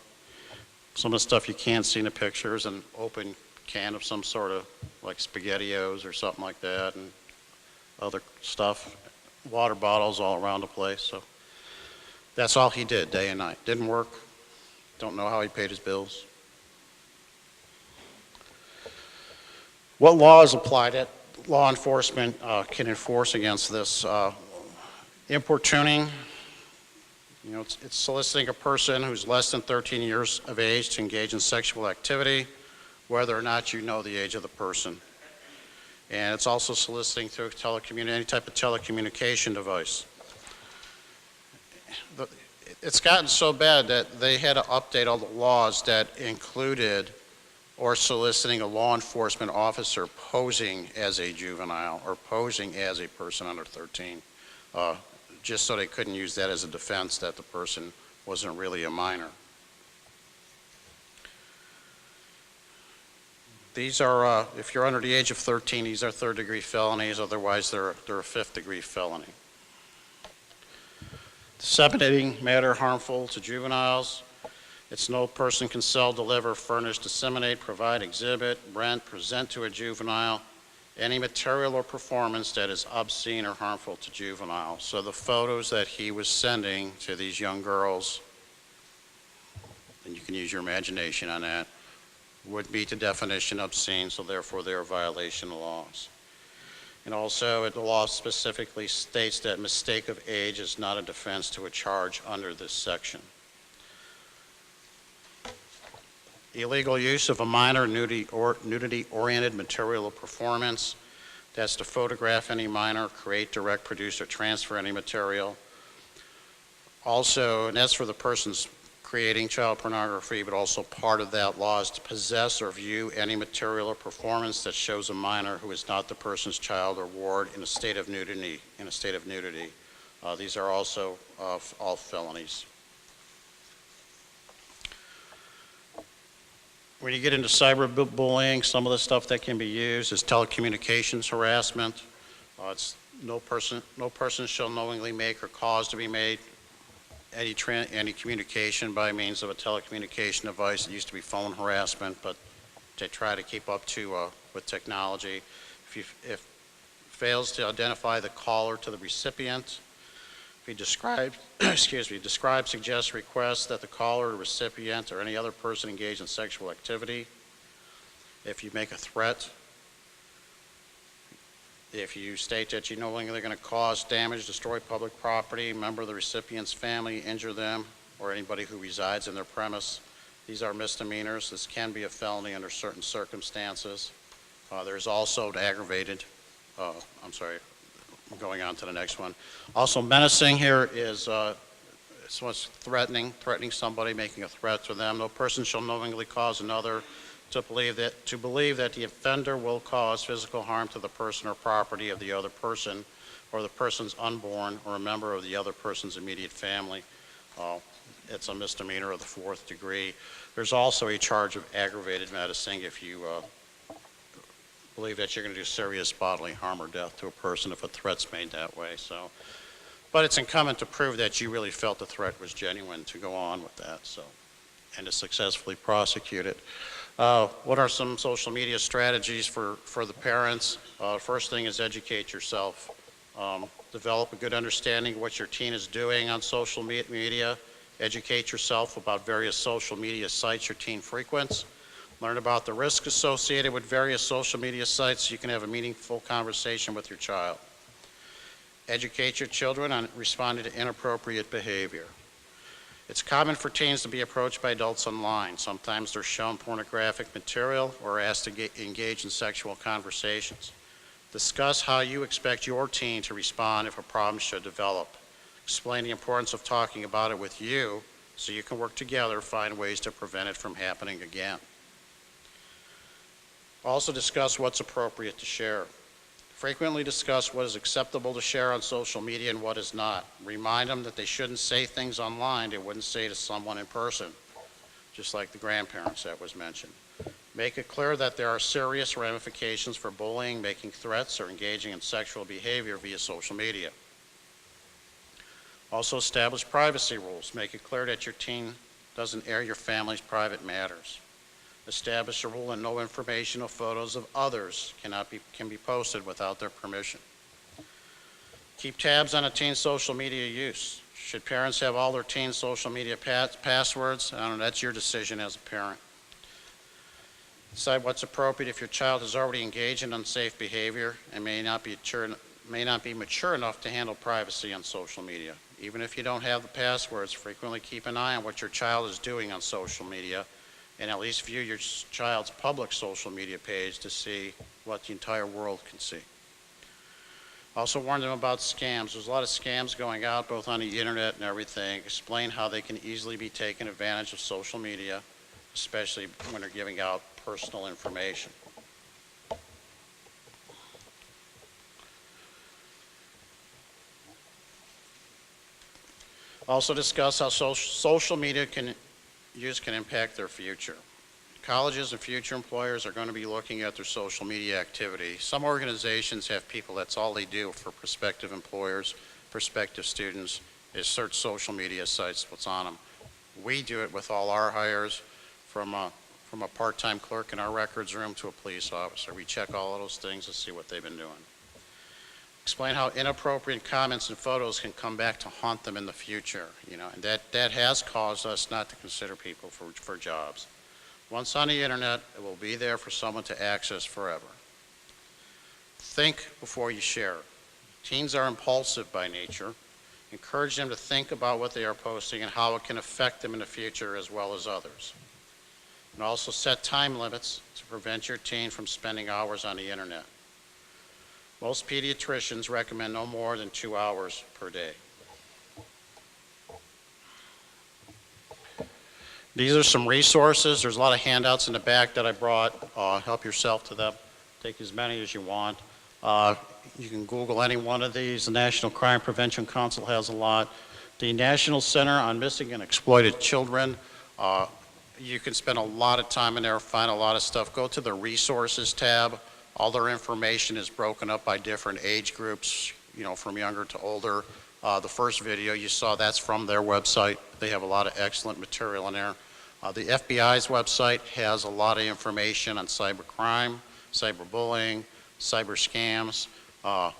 some of the stuff you can't see in the pictures, an open can of some sort of like SpaghettiOs or something like that, and other stuff, water bottles all around the place. So that's all he did day and night. Didn't work. Don't know how he paid his bills. What laws apply that law enforcement can enforce against this? Importuning, it's soliciting a person who's less than 13 years of age to engage in sexual activity, whether or not you know the age of the person. And it's also soliciting through any type of telecommunication device. It's gotten so bad that they had to update all the laws that included or soliciting a law enforcement officer posing as a juvenile or posing as a person under 13, just so they couldn't use that as a defense that the person wasn't really a minor. These are, if you're under the age of 13, these are third-degree felonies. Otherwise, they're a fifth-degree felony. Disseminating matter harmful to juveniles. It's no person can sell, deliver, furnish, disseminate, provide, exhibit, rent, present to a juvenile any material or performance that is obscene or harmful to juveniles. So the photos that he was sending to these young girls, and you can use your imagination on that, would meet the definition obscene, so therefore they're a violation of laws. And also, the law specifically states that mistake of age is not a defense to a charge under this section. Illegal use of a minor nudity-oriented material or performance. That's to photograph any minor, create, direct, produce, or transfer any material. Also, and that's for the persons creating child pornography, but also part of that law is to possess or view any material or performance that shows a minor who is not the person's child or ward in a state of nudity. These are also all felonies. When you get into cyberbullying, some of the stuff that can be used is telecommunications harassment. It's no person shall knowingly make or cause to be made any communication by means of a telecommunication device. It used to be phone harassment, but they try to keep up to with technology. If fails to identify the caller to the recipient, if he describes, suggests, requests that the caller or recipient or any other person engage in sexual activity, if you make a threat, if you state that you knowingly are going to cause damage, destroy public property, member of the recipient's family, injure them, or anybody who resides in their premise, these are misdemeanors. This can be a felony under certain circumstances. There's also aggravated, I'm going on to the next one. Also menacing here is it's threatening somebody, making a threat to them. No person shall knowingly cause another to believe that the offender will cause physical harm to the person or property of the other person, or the person's unborn, or a member of the other person's immediate family. It's a misdemeanor of the 4th degree. There's also a charge of aggravated menacing if you believe that you're going to do serious bodily harm or death to a person if a threat's made that way. So, but it's incumbent to prove that you really felt the threat was genuine to go on with that, so, and to successfully prosecute it. What are some social media strategies for the parents? First thing is educate yourself. Develop a good understanding of what your teen is doing on social media. Educate yourself about various social media sites your teen frequents. Learn about the risks associated with various social media sites so you can have a meaningful conversation with your child. Educate your children on responding to inappropriate behavior. It's common for teens to be approached by adults online. Sometimes they're shown pornographic material or asked to engage in sexual conversations. Discuss how you expect your teen to respond if a problem should develop. Explain the importance of talking about it with you so you can work together to find ways to prevent it from happening again. Also discuss what's appropriate to share. Frequently discuss what is acceptable to share on social media and what is not. Remind them that they shouldn't say things online they wouldn't say to someone in person, just like the grandparents that was mentioned. Make it clear that there are serious ramifications for bullying, making threats, or engaging in sexual behavior via social media. Also establish privacy rules. Make it clear that your teen doesn't air your family's private matters. Establish a rule that no information or photos of others can be posted without their permission. Keep tabs on a teen's social media use. Should parents have all their teen's social media passwords? I don't know, that's your decision as a parent. Decide what's appropriate if your child is already engaged in unsafe behavior and may not be mature enough to handle privacy on social media. Even if you don't have the passwords, frequently keep an eye on what your child is doing on social media, and at least view your child's public social media page to see what the entire world can see. Also warn them about scams. There's a lot of scams going out both on the internet and everything. Explain how they can easily be taken advantage of social media, especially when they're giving out personal information. Also discuss how social media use can impact their future. Colleges and future employers are going to be looking at their social media activity. Some organizations have people, that's all they do for prospective employers, prospective students, is search social media sites, what's on them. We do it with all our hires, from a part-time clerk in our records room to a police officer. We check all of those things to see what they've been doing. Explain how inappropriate comments and photos can come back to haunt them in the future, and that has caused us not to consider people for jobs. Once on the internet, it will be there for someone to access forever. Think before you share. Teens are impulsive by nature. Encourage them to think about what they are posting and how it can affect them in the future as well as others. And also set time limits to prevent your teen from spending hours on the internet. Most pediatricians recommend no more than 2 hours per day. These are some resources. There's a lot of handouts in the back that I brought. Help yourself to them. Take as many as you want. You can Google any one of these. The National Crime Prevention Council has a lot. The National Center on Missing and Exploited Children, you can spend a lot of time in there, find a lot of stuff. Go to the resources tab. All their information is broken up by different age groups, from younger to older. The first video you saw, that's from their website. They have a lot of excellent material in there. The FBI's website has a lot of information on cybercrime, cyberbullying, cyber scams,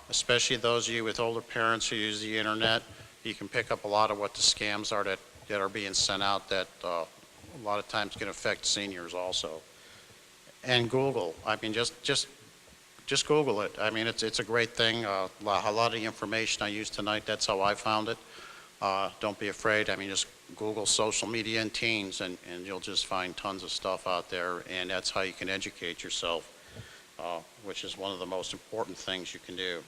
especially those of you with older parents who use the internet. You can pick up a lot of what the scams are that are being sent out that a lot of times can affect seniors also. And Google, just Google it. It's a great thing. A lot of the information I used tonight, that's how I found it. Don't be afraid. Just Google social media and teens, and you'll just find tons of stuff out there, and that's how you can educate yourself, which is one of the most important things you can do.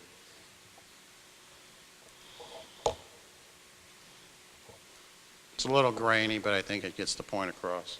It's a little grainy, but I think it gets the point across.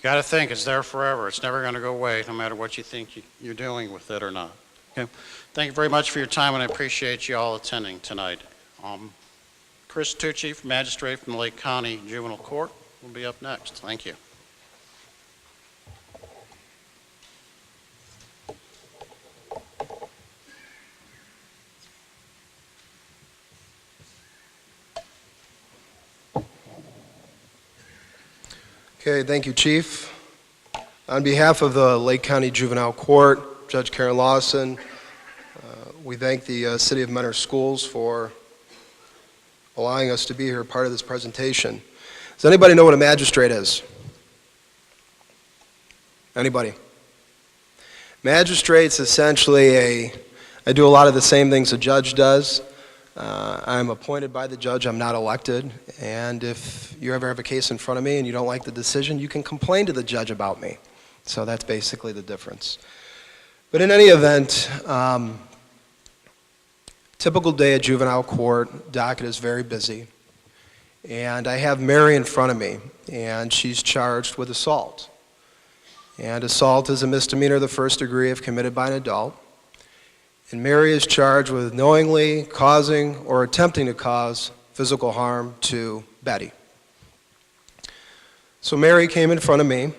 got to think it's there forever. It's never going to go away, no matter what you think you're doing with it or not. Okay? Thank you very much for your time, and I appreciate you all attending tonight. Chris Tucci, magistrate from the Lake County Juvenile Court, will be up next. Thank you. Okay, thank you, Chief. On behalf of the Lake County Juvenile Court, Judge Karen Lawson, we thank the City of Mentor Schools for allowing us to be here part of this presentation. Does anybody know what a magistrate is? Anybody? Magistrate's essentially I do a lot of the same things a judge does. I'm appointed by the judge, I'm not elected, and if you ever have a case in front of me and you don't like the decision, you can complain to the judge about me. So that's basically the difference. But in any event, typical day at juvenile court, docket is very busy, and I have Mary in front of me, and she's charged with assault. And assault is a misdemeanor of the first degree if committed by an adult. And Mary is charged with knowingly causing or attempting to cause physical harm to Betty. So Mary came in front of me,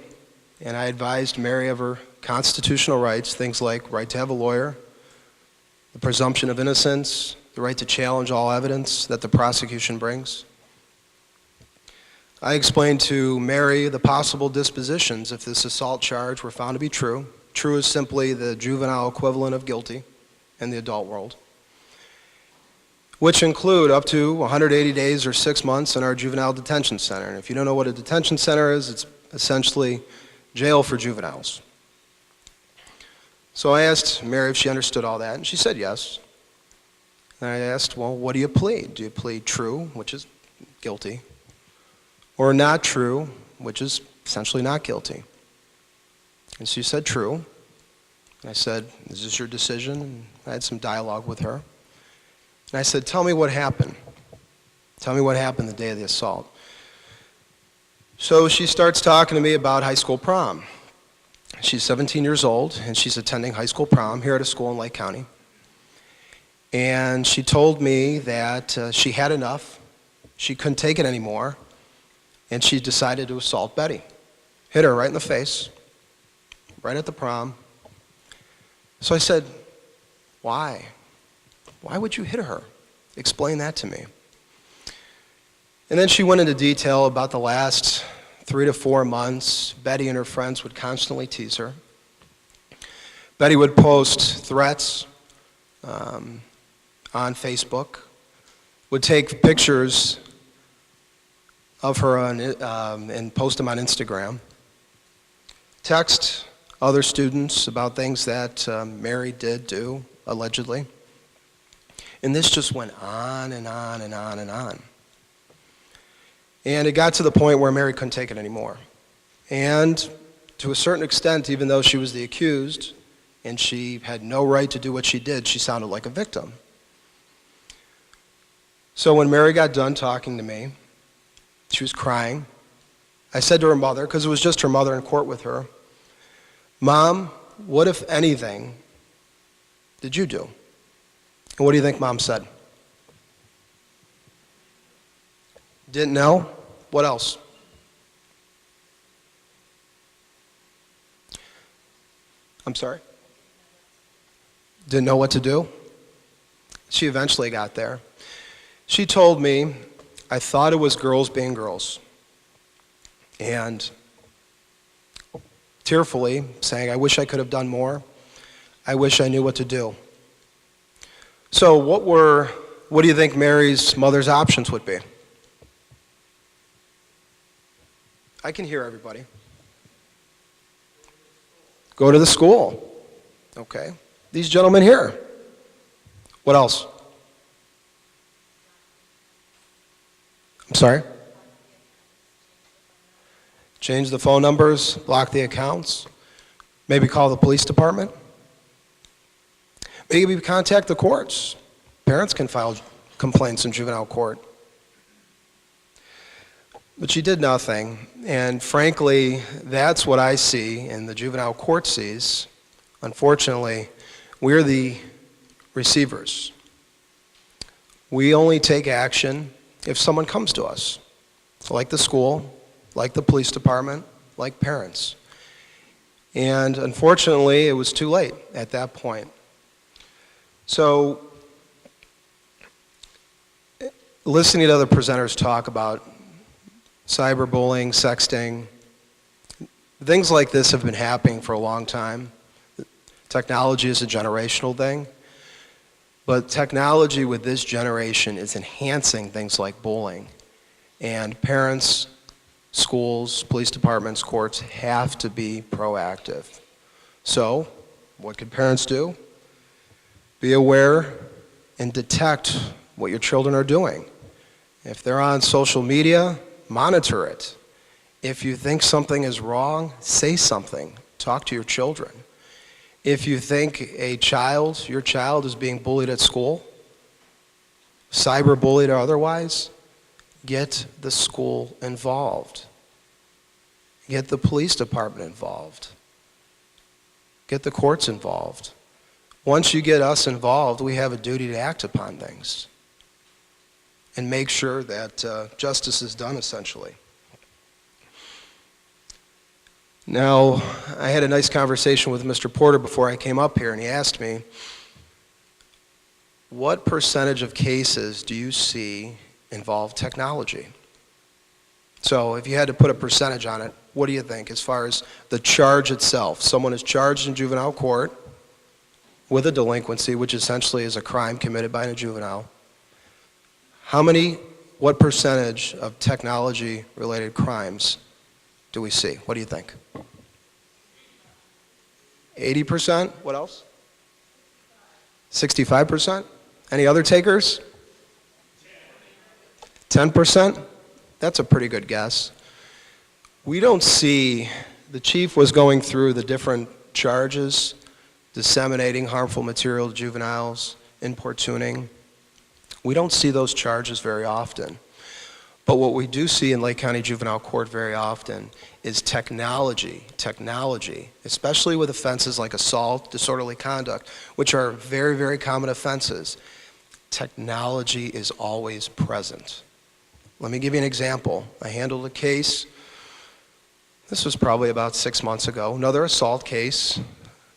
and I advised Mary of her constitutional rights, things like right to have a lawyer, the presumption of innocence, the right to challenge all evidence that the prosecution brings. I explained to Mary the possible dispositions if this assault charge were found to be true. True is simply the juvenile equivalent of guilty in the adult world, which include up to 180 days or 6 months in our juvenile detention center. And if you don't know what a detention center is, it's essentially jail for juveniles. So I asked Mary if she understood all that, and she said yes. And I asked, well, what do you plead? Do you plead true, which is guilty, or not true, which is essentially not guilty? And she said true. And I said, is this your decision? And I had some dialogue with her. And I said, tell me what happened. Tell me what happened the day of the assault. So she starts talking to me about high school prom. She's 17 years old, and she's attending high school prom here at a school in Lake County. And she told me that she had enough, she couldn't take it anymore, and she decided to assault Betty. Hit her right in the face, right at the prom. So I said, why? Why would you hit her? Explain that to me. And then she went into detail about the last 3 to 4 months. Betty and her friends would constantly tease her. Betty would post threats on Facebook, would take pictures of her and post them on Instagram, text other students about things that Mary did do, allegedly. And this just went on and on and on and on. And it got to the point where Mary couldn't take it anymore. And to a certain extent, even though she was the accused and she had no right to do what she did, she sounded like a victim. So when Mary got done talking to me, she was crying. I said to her mother, because it was just her mother in court with her, Mom, what, if anything, did you do? And what do you think Mom said? Didn't know? What else? I'm sorry? Didn't know what to do? She eventually got there. She told me, I thought it was girls being girls. And tearfully saying, I wish I could have done more. I wish I knew what to do. So what do you think Mary's mother's options would be? I can hear everybody. Go to the school. Okay. These gentlemen here. What else? I'm sorry? Change the phone numbers, block the accounts, maybe call the police department. Maybe contact the courts. Parents can file complaints in juvenile court. But she did nothing, and frankly, that's what I see and the juvenile court sees. Unfortunately, we're the receivers. We only take action if someone comes to us, like the school, like the police department, like parents. And unfortunately, it was too late at that point. So, listening to other presenters talk about cyberbullying, sexting, things like this have been happening for a long time. Technology is a generational thing, but technology with this generation is enhancing things like bullying. And parents, schools, police departments, courts have to be proactive. So, what can parents do? Be aware and detect what your children are doing. If they're on social media, monitor it. If you think something is wrong, say something. Talk to your children. If you think your child is being bullied at school, cyberbullied or otherwise, get the school involved. Get the police department involved. Get the courts involved. Once you get us involved, we have a duty to act upon things and make sure that justice is done, essentially. Now, I had a nice conversation with Mr. Porter before I came up here, and he asked me, what percentage of cases do you see involve technology? So if you had to put a percentage on it, what do you think as far as the charge itself? Someone is charged in juvenile court with a delinquency, which essentially is a crime committed by a juvenile. What percentage of technology-related crimes do we see? What do you think? 80%? What else? 65%? Any other takers? 10%? That's a pretty good guess. We don't see, the chief was going through the different charges, disseminating harmful material to juveniles, importuning. We don't see those charges very often. But what we do see in Lake County Juvenile Court very often is technology, especially with offenses like assault, disorderly conduct, which are very, very common offenses. Technology is always present. Let me give you an example. I handled a case, this was probably about 6 months ago, another assault case,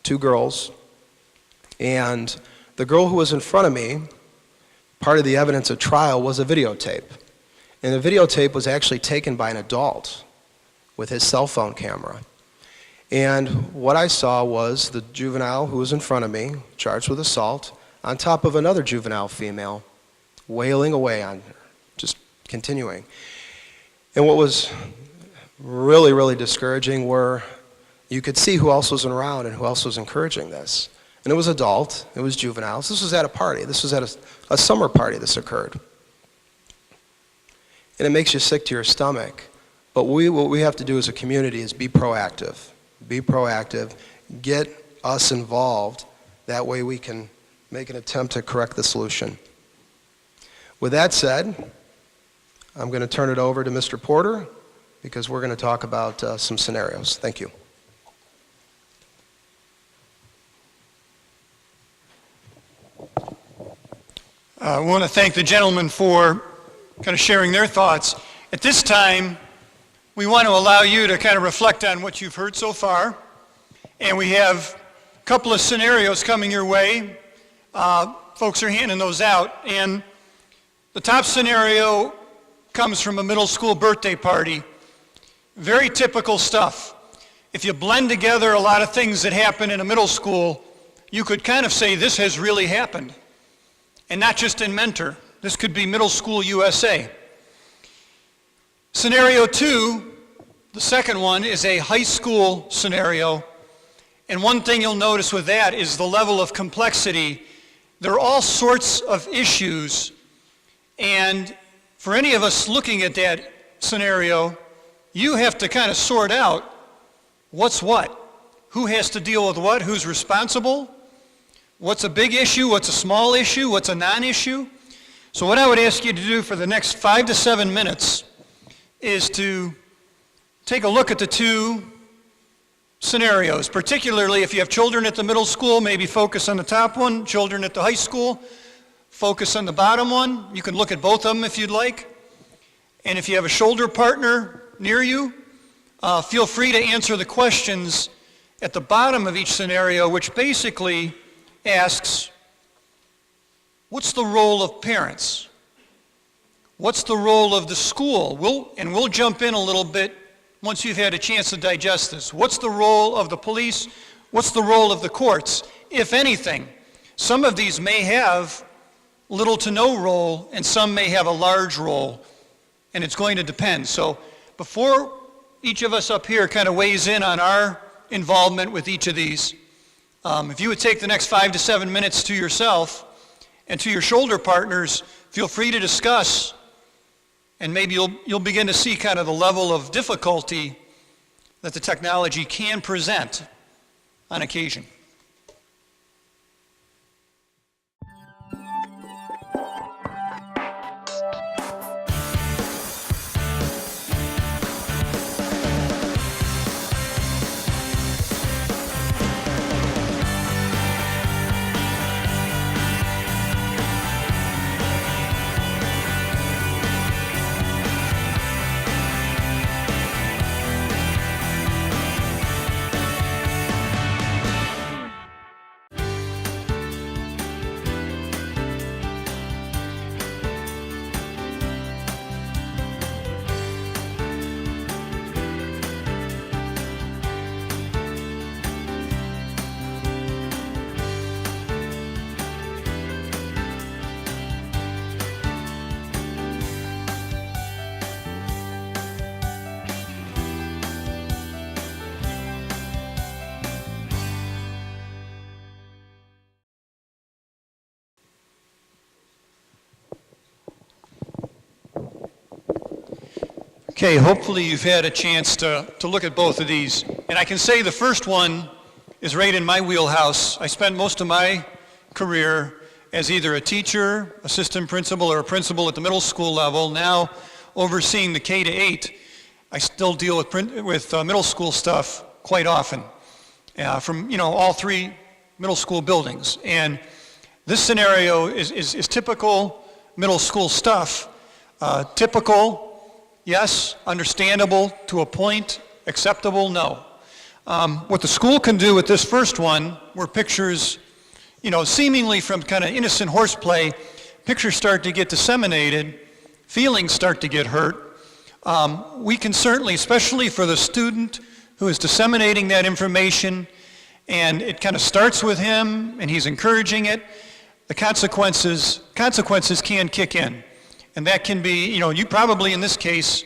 2 girls, and the girl who was in front of me, part of the evidence at trial was a videotape. And the videotape was actually taken by an adult with his cell phone camera. And what I saw was the juvenile who was in front of me, charged with assault, on top of another juvenile female, wailing away on her, just continuing. And what was really, really discouraging were you could see who else was around and who else was encouraging this. And it was adult, it was juveniles. This was at a party. This was at a summer party this occurred. And it makes you sick to your stomach. But what we have to do as a community is be proactive. Be proactive. Get us involved. That way we can make an attempt to correct the solution. With that said, I'm going to turn it over to Mr. Porter because we're going to talk about some scenarios. Thank you. I want to thank the gentleman for kind of sharing their thoughts. At this time, we want to allow you to kind of reflect on what you've heard so far. And we have a couple of scenarios coming your way. Folks are handing those out. And the top scenario comes from a middle school birthday party. Very typical stuff. If you blend together a lot of things that happen in a middle school, you could kind of say this has really happened. And not just in Mentor. This could be middle school USA. Scenario 2, the second one, is a high school scenario. And one thing you'll notice with that is the level of complexity. There are all sorts of issues. And for any of us looking at that scenario, you have to kind of sort out what's what. Who has to deal with what? Who's responsible? What's a big issue? What's a small issue? What's a non-issue? So what I would ask you to do for the next 5 to 7 minutes is to take a look at the two scenarios, particularly if you have children at the middle school, maybe focus on the top one, children at the high school, focus on the bottom one. You can look at both of them if you'd like. And if you have a shoulder partner near you, feel free to answer the questions at the bottom of each scenario, which basically asks, what's the role of parents? What's the role of the school? We'll jump in a little bit once you've had a chance to digest this. What's the role of the police? What's the role of the courts, if anything? Some of these may have little to no role, and some may have a large role, and it's going to depend. So before each of us up here kind of weighs in on our involvement with each of these, if you would take the next 5 to 7 minutes to yourself and to your shoulder partners, feel free to discuss, and maybe you'll begin to see kind of the level of difficulty that the technology can present on occasion. Okay, hopefully you've had a chance to look at both of these. And I can say the first one is right in my wheelhouse. I spent most of my career as either a teacher, assistant principal, or a principal at the middle school level. Now overseeing the K to 8, I still deal with middle school stuff quite often from all three middle school buildings. And this scenario is typical middle school stuff. Typical, yes. Understandable to a point. Acceptable, no. What the school can do with this first one, where pictures, seemingly from kind of innocent horseplay, pictures start to get disseminated, feelings start to get hurt. We can certainly, especially for the student who is disseminating that information, and it kind of starts with him, and he's encouraging it, the consequences can kick in. And that can be, you probably in this case,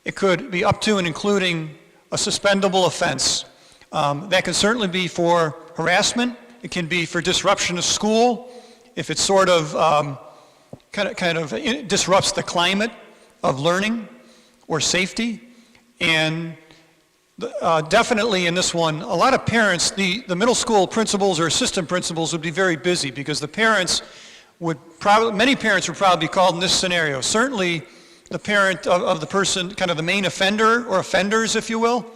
it could be up to and including a suspendable offense. That can certainly be for harassment. It can be for disruption of school, if it sort of disrupts the climate of learning or safety. And definitely in this one, a lot of parents, the middle school principals or assistant principals would be very busy because the parents many parents would probably be called in this scenario. Certainly the parent of the person, kind of the main offender or offenders, if you will,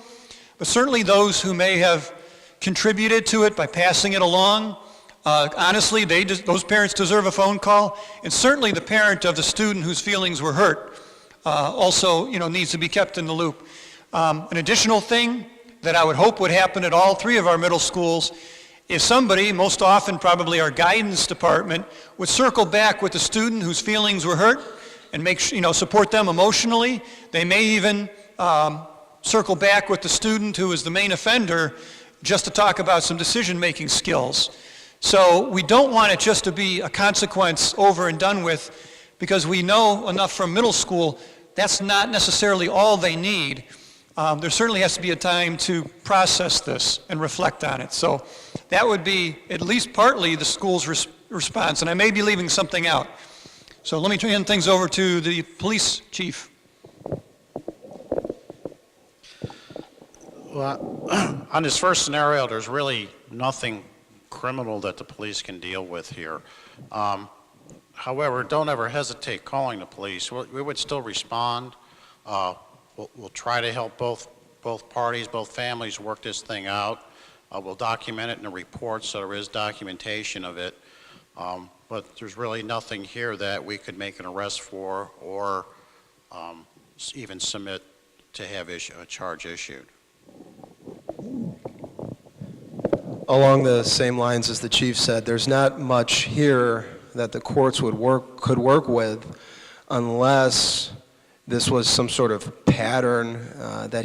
but certainly those who may have contributed to it by passing it along. Honestly, those parents deserve a phone call, and certainly the parent of the student whose feelings were hurt also, needs to be kept in the loop. An additional thing that I would hope would happen at all three of our middle schools is somebody, most often probably our guidance department, would circle back with the student whose feelings were hurt and support them emotionally. They may even circle back with the student who is the main offender just to talk about some decision-making skills. So we don't want it just to be a consequence over and done with, because we know enough from middle school that's not necessarily all they need. There certainly has to be a time to process this and reflect on it. So that would be at least partly the school's response, and I may be leaving something out. So let me hand things over to the police chief. Well, on this first scenario, there's really nothing criminal that the police can deal with here. However, don't ever hesitate calling the police. We would still respond. We'll try to help both parties, both families work this thing out. We'll document it in a report, so there is documentation of it. But there's really nothing here that we could make an arrest for or even submit to have a charge issued. Along the same lines as the chief said, there's not much here that the courts could work with unless this was some sort of pattern that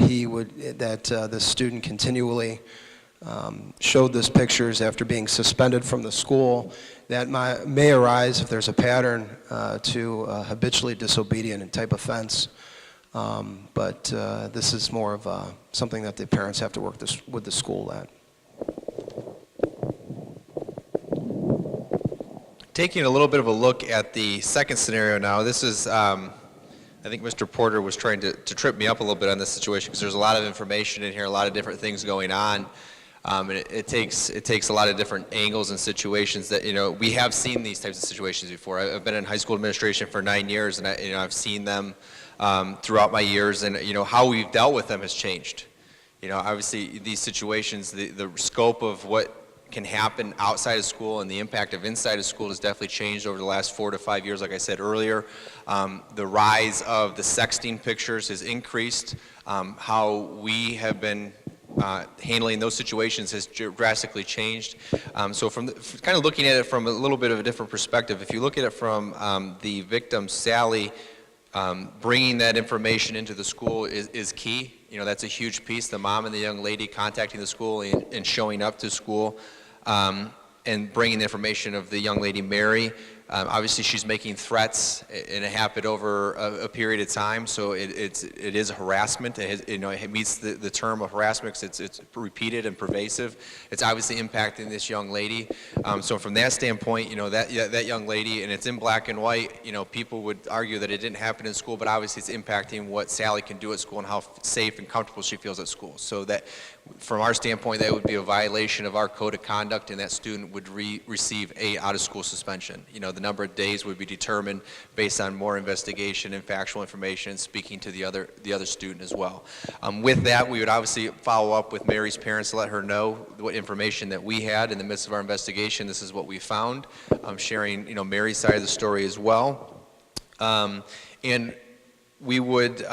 the student continually showed these pictures after being suspended from the school. That may arise if there's a pattern to habitually disobedient type offense. But this is more of something that the parents have to work with the school at. Taking a little bit of a look at the second scenario now, this is, I think Mr. Porter was trying to trip me up a little bit on this situation because there's a lot of information in here, a lot of different things going on. And it takes a lot of different angles and situations that, we have seen these types of situations before. I've been in high school administration for 9 years, and I've seen them throughout my years, and, how we've dealt with them has changed. Obviously, these situations, the scope of what can happen outside of school and the impact of inside of school has definitely changed over the last 4 to 5 years, like I said earlier. The rise of the sexting pictures has increased. How we have been handling those situations has drastically changed. So kind of looking at it from a little bit of a different perspective, if you look at it from the victim, Sally, bringing that information into the school is key. That's a huge piece. The mom and the young lady contacting the school and showing up to school and bringing the information of the young lady, Mary. Obviously, she's making threats, and it happened over a period of time, so it is harassment. It meets the term of harassment because it's repeated and pervasive. It's obviously impacting this young lady. So from that standpoint, that young lady, and it's in black and white, people would argue that it didn't happen in school, but obviously it's impacting what Sally can do at school and how safe and comfortable she feels at school. So that, from our standpoint, that would be a violation of our code of conduct, and that student would receive a out-of-school suspension. The number of days would be determined based on more investigation and factual information and speaking to the other student as well. With that, we would obviously follow up with Mary's parents to let her know what information that we had in the midst of our investigation. This is what we found, sharing Mary's side of the story as well. And we would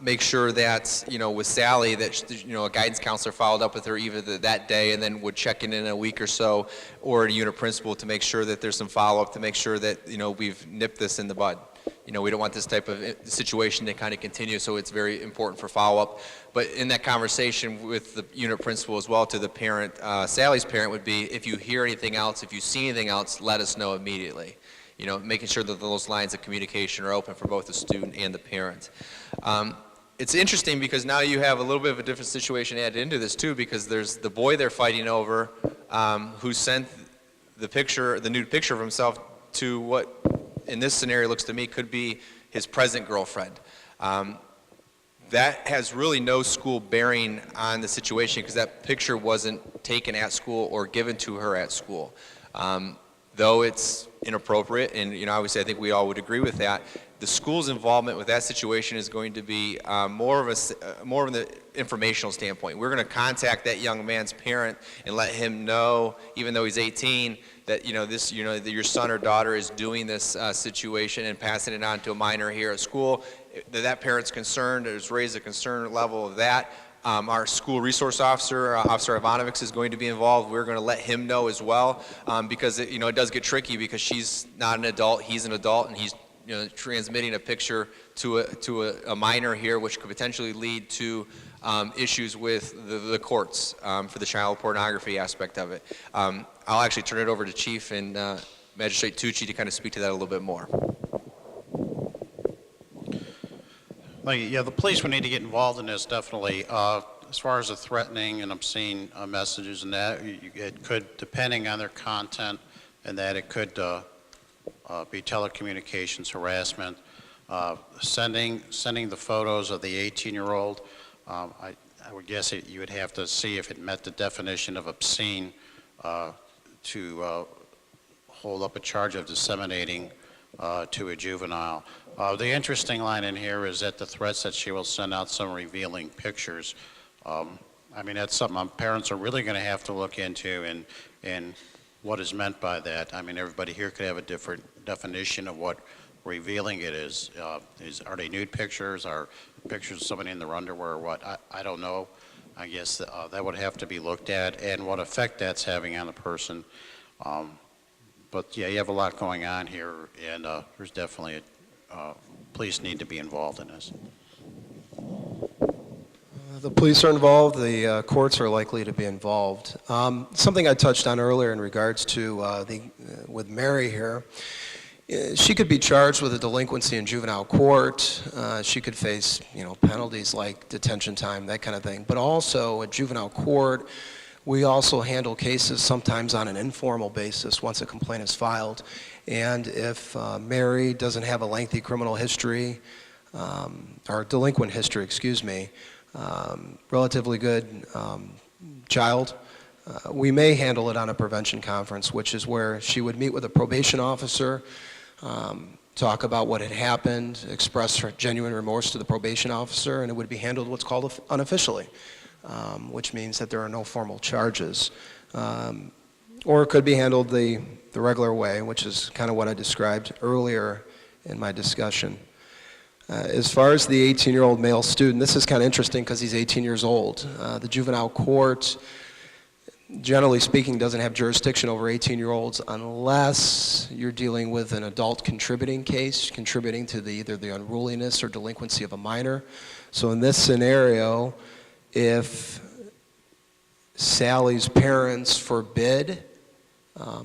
make sure that, with Sally, that, a guidance counselor followed up with her either that day and then would check in a week or so, or a unit principal to make sure that there's some follow-up to make sure that, we've nipped this in the bud. We don't want this type of situation to kind of continue, so it's very important for follow-up. But in that conversation with the unit principal as well to the parent, Sally's parent would be, if you hear anything else, if you see anything else, let us know immediately. Making sure that those lines of communication are open for both the student and the parent. It's interesting because now you have a little bit of a different situation added into this too, because there's the boy they're fighting over who sent the nude picture of himself to what, in this scenario, looks to me could be his present girlfriend. That has really no school bearing on the situation because that picture wasn't taken at school or given to her at school. Though it's inappropriate, and obviously I think we all would agree with that, the school's involvement with that situation is going to be more of the informational standpoint. We're going to contact that young man's parent and let him know, even though he's 18, that that your son or daughter is doing this situation and passing it on to a minor here at school. That parent's concerned, has raised a concern level of that. Our school resource officer, Officer Ivanovic, is going to be involved. We're going to let him know as well because it does get tricky because she's not an adult, he's an adult, and he's transmitting a picture to a minor here, which could potentially lead to issues with the courts for the child pornography aspect of it. I'll actually turn it over to Chief and Magistrate Tucci to kind of speak to that a little bit more. Yeah, the police would need to get involved in this, definitely. As far as the threatening and obscene messages and that, it could, depending on their content, and that it could be telecommunications harassment. Sending the photos of the 18-year-old, I would guess you would have to see if it met the definition of obscene to hold up a charge of disseminating to a juvenile. The interesting line in here is that the threats that she will send out some revealing pictures. I mean, that's something parents are really going to have to look into and what is meant by that. I mean, everybody here could have a different definition of what revealing it is. Are they nude pictures? Are pictures of somebody in their underwear or what? I don't know. I guess that would have to be looked at and what effect that's having on the person. But yeah, you have a lot going on here, and there's definitely police need to be involved in this. The police are involved, the courts are likely to be involved. Something I touched on earlier in regards to with Mary here, she could be charged with a delinquency in juvenile court. She could face, penalties like detention time, that kind of thing. But also at juvenile court, we also handle cases sometimes on an informal basis once a complaint is filed. And if Mary doesn't have a lengthy criminal history, or delinquent history, relatively good child, we may handle it on a prevention conference, which is where she would meet with a probation officer, talk about what had happened, express her genuine remorse to the probation officer, and it would be handled what's called unofficially, which means that there are no formal charges. Or it could be handled the regular way, which is kind of what I described earlier in my discussion. As far as the 18-year-old male student, this is kind of interesting because he's 18 years old. The juvenile court, generally speaking, doesn't have jurisdiction over 18-year-olds unless you're dealing with an adult contributing case, contributing to either the unruliness or delinquency of a minor. So in this scenario, if Sally's parents forbid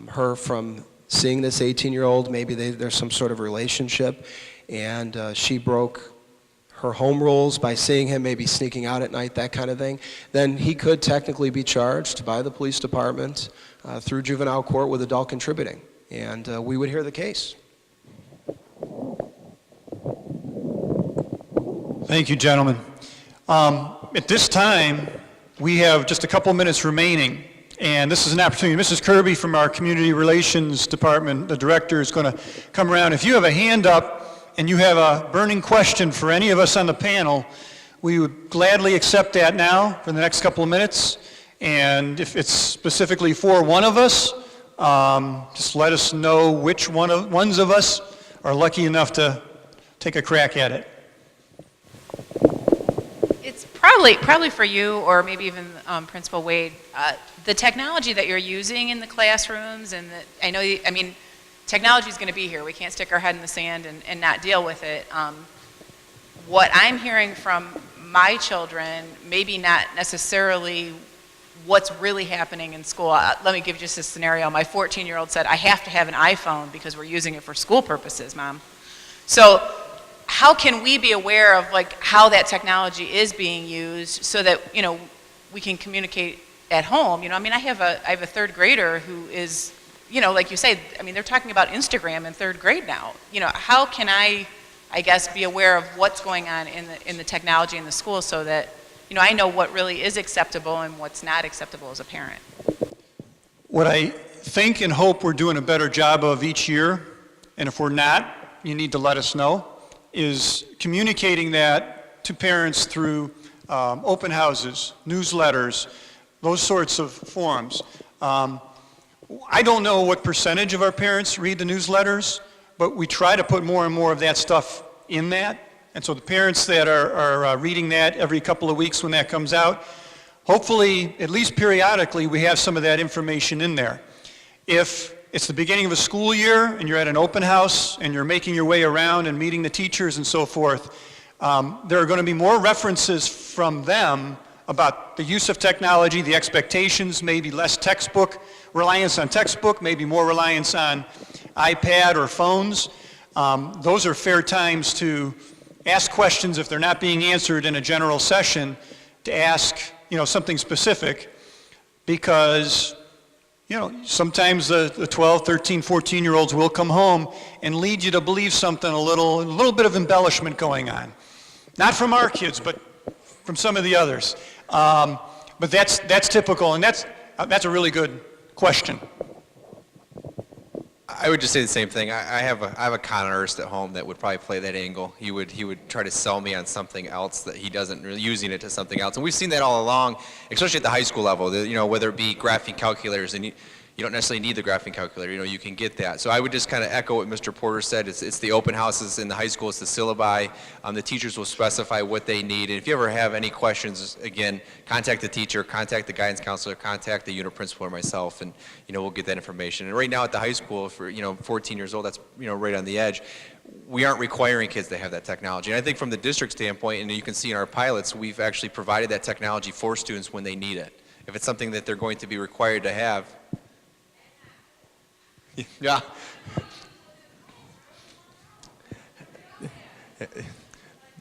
her from seeing this 18-year-old, maybe there's some sort of relationship, and she broke her home rules by seeing him, maybe sneaking out at night, that kind of thing, then he could technically be charged by the police department through juvenile court with adult contributing, and we would hear the case. Thank you, gentlemen. At this time, we have just a couple minutes remaining, and this is an opportunity. Mrs. Kirby from our Community Relations Department, the director, is going to come around. If you have a hand up and you have a burning question for any of us on the panel, we would gladly accept that now for the next couple of minutes. And if it's specifically for one of us, just let us know which ones of us are lucky enough to take a crack at it. It's probably for you, or maybe even Principal Wade. The technology that you're using in the classrooms, and technology is going to be here. We can't stick our head in the sand and not deal with it. What I'm hearing from my children, maybe not necessarily what's really happening in school. Let me give you just a scenario. My 14-year-old said, I have to have an iPhone because we're using it for school purposes, Mom. So how can we be aware of how that technology is being used so that, we can communicate at home? I have a third grader who is, like you say, they're talking about Instagram in third grade now. How can I guess, be aware of what's going on in the technology in the school so that, I know what really is acceptable and what's not acceptable as a parent? What I think and hope we're doing a better job of each year, and if we're not, you need to let us know, is communicating that to parents through open houses, newsletters, those sorts of forums. I don't know what percentage of our parents read the newsletters, but we try to put more and more of that stuff in that. And so the parents that are reading that every couple of weeks when that comes out, hopefully, at least periodically, we have some of that information in there. If it's the beginning of a school year and you're at an open house and you're making your way around and meeting the teachers and so forth, there are going to be more references from them about the use of technology, the expectations, maybe less reliance on textbook, maybe more reliance on iPad or phones. Those are fair times to ask questions if they're not being answered in a general session, to ask, something specific, because, sometimes the 12, 13, 14-year-olds will come home and lead you to believe something, a little bit of embellishment going on. Not from our kids, but from some of the others. But that's typical, and that's a really good question. I would just say the same thing. I have a con artist at home that would probably play that angle. He would try to sell me on something else that he doesn't really using it to something else. And we've seen that all along, especially at the high school level. Whether it be graphing calculators, and you don't necessarily need the graphing calculator. You can get that. So I would just kind of echo what Mr. Porter said. It's the open houses in the high school. It's the syllabi. The teachers will specify what they need. And if you ever have any questions, again, contact the teacher, contact the guidance counselor, contact the unit principal or myself, and we'll get that information. And right now at the high school, for 14 years old, that's right on the edge. We aren't requiring kids to have that technology. And I think from the district standpoint, and you can see in our pilots, we've actually provided that technology for students when they need it. If it's something that they're going to be required to have. Yeah.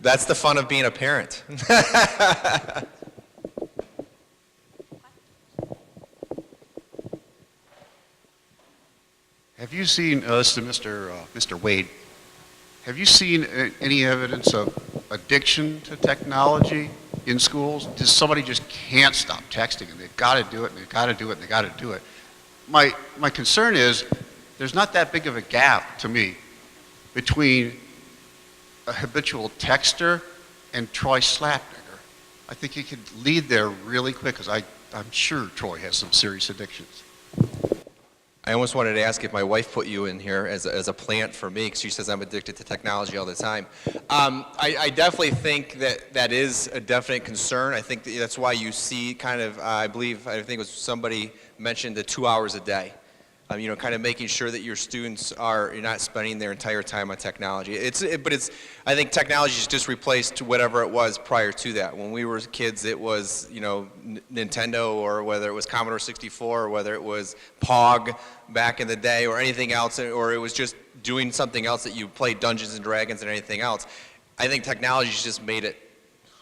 That's the fun of being a parent. Have you seen, this is Mr. Wade, have you seen any evidence of addiction to technology in schools? Does somebody just can't stop texting and they've got to do it and they've got to do it and they've got to do it? My concern is there's not that big of a gap to me between a habitual texter and Troy Slapnigger. I think you could lead there really quick because I'm sure Troy has some serious addictions. I almost wanted to ask if my wife put you in here as a plant for me, because she says I'm addicted to technology all the time. I definitely think that is a definite concern. I think that's why you see kind of, I think it was somebody mentioned the 2 hours a day. Kind of making sure that your students you're not spending their entire time on technology. I think technology has just replaced whatever it was prior to that. When we were kids, it was, Nintendo, or whether it was Commodore 64, or whether it was Pog back in the day, or anything else, or it was just doing something else that you played Dungeons and Dragons and anything else. I think technology has just made it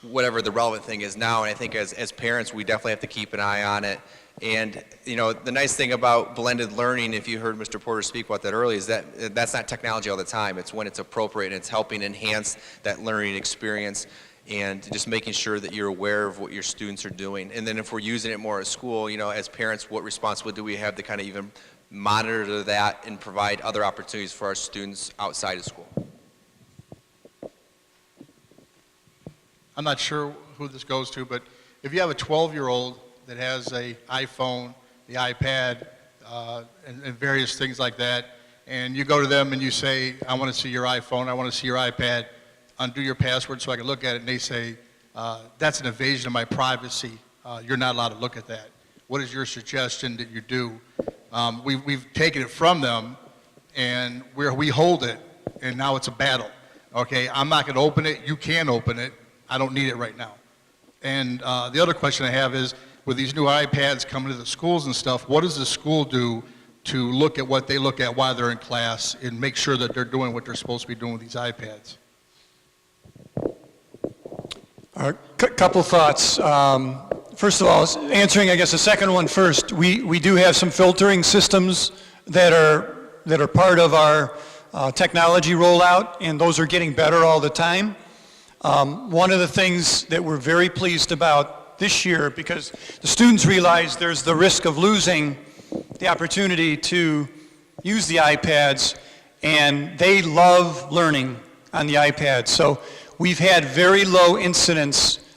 whatever the relevant thing is now, and I think as parents, we definitely have to keep an eye on it. And, the nice thing about blended learning, if you heard Mr. Porter speak about that earlier, is that that's not technology all the time. It's when it's appropriate, and it's helping enhance that learning experience, and just making sure that you're aware of what your students are doing. And then if we're using it more at school, as parents, what responsibility do we have to kind of even monitor that and provide other opportunities for our students outside of school? I'm not sure who this goes to, but if you have a 12-year-old that has a iPhone, the iPad, and various things like that, and you go to them and you say, I want to see your iPhone, I want to see your iPad, undo your password so I can look at it, and they say, that's an invasion of my privacy, you're not allowed to look at that. What is your suggestion that you do? We've taken it from them, and we hold it, and now it's a battle. Okay, I'm not going to open it, you can open it, I don't need it right now. And the other question I have is, with these new iPads coming to the schools and stuff, what does the school do to look at what they look at while they're in class and make sure that they're doing what they're supposed to be doing with these iPads? Couple thoughts. First of all, answering, I guess, the second one first, we do have some filtering systems that are part of our technology rollout, and those are getting better all the time. One of the things that we're very pleased about this year, because the students realize there's the risk of losing the opportunity to use the iPads, and they love learning on the iPad. So we've had very low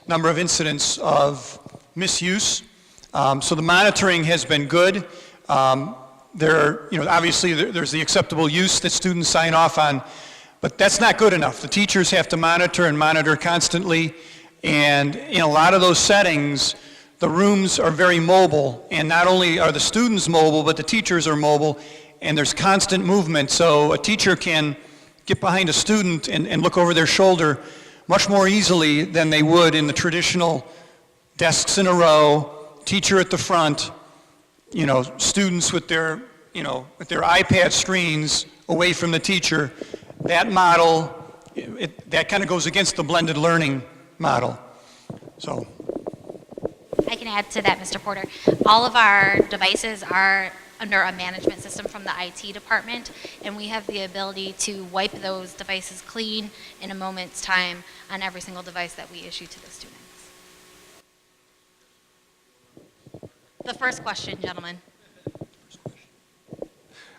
number of incidents of misuse. So the monitoring has been good. Obviously there's the acceptable use that students sign off on, but that's not good enough. The teachers have to monitor constantly. And in a lot of those settings, the rooms are very mobile, and not only are the students mobile, but the teachers are mobile, and there's constant movement. So a teacher can get behind a student and look over their shoulder much more easily than they would in the traditional desks in a row, teacher at the front, students with their iPad screens away from the teacher. That model, that kind of goes against the blended learning model. So I can add to that, Mr. Porter. All of our devices are under a management system from the IT department, and we have the ability to wipe those devices clean in a moment's time on every single device that we issue to the students. The first question, gentlemen.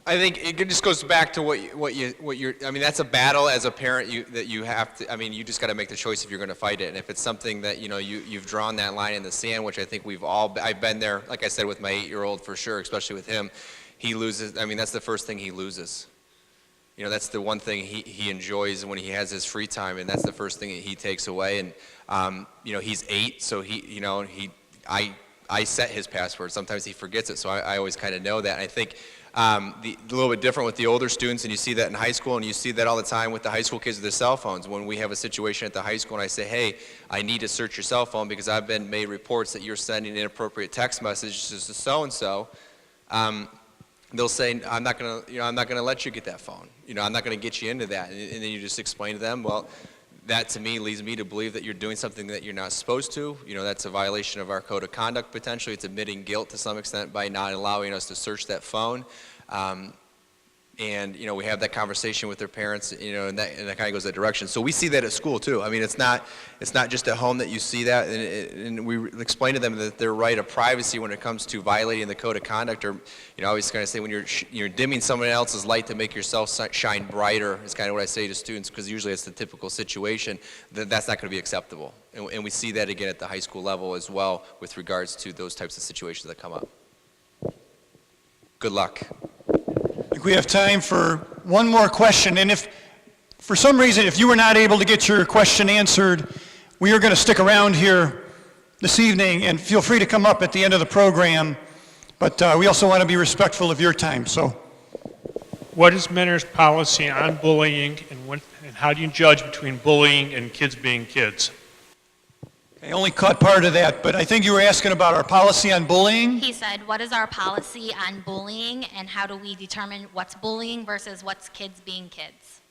I think it just goes back to what you're, I mean, that's a battle as a parent that you have to, I mean, you just got to make the choice if you're going to fight it. And if it's something that, you've drawn that line in the sand, which I think I've been there, like I said, with my 8-year-old for sure, especially with him, he loses, I mean, that's the first thing he loses. That's the one thing he enjoys when he has his free time, and that's the first thing that he takes away. And, he's 8, so I set his password. Sometimes he forgets it, so I always kind of know that. And I think a little bit different with the older students, and you see that in high school, and you see that all the time with the high school kids with their cell phones. When we have a situation at the high school and I say, hey, I need to search your cell phone because I've been made reports that you're sending inappropriate text messages to so-and-so, they'll say, I'm not gonna let you get that phone. I'm not gonna get you into that. And then you just explain to them, well, that to me leads me to believe that you're doing something that you're not supposed to. That's a violation of our code of conduct potentially. It's admitting guilt to some extent by not allowing us to search that phone. And we have that conversation with their parents, and that kind of goes that direction. So we see that at school too. I mean, it's not just at home that you see that, and we explain to them that their right of privacy when it comes to violating the code of conduct, or I always kind of say when you're dimming someone else's light to make yourself shine brighter is kind of what I say to students, because usually it's the typical situation that's not going to be acceptable, and we see that again at the high school level as well with regards to those types of situations that come up. Good luck. I think we have time for one more question, and if for some reason if you were not able to get your question answered, we are going to stick around here this evening, and feel free to come up at the end of the program, but we also want to be respectful of your time. So, what is Mentor's policy on bullying, and how do you judge between bullying and kids being kids? I only caught part of that, but I think you were asking about our policy on bullying. He said, what is our policy on bullying, and how do we determine what's bullying versus what's kids being kids?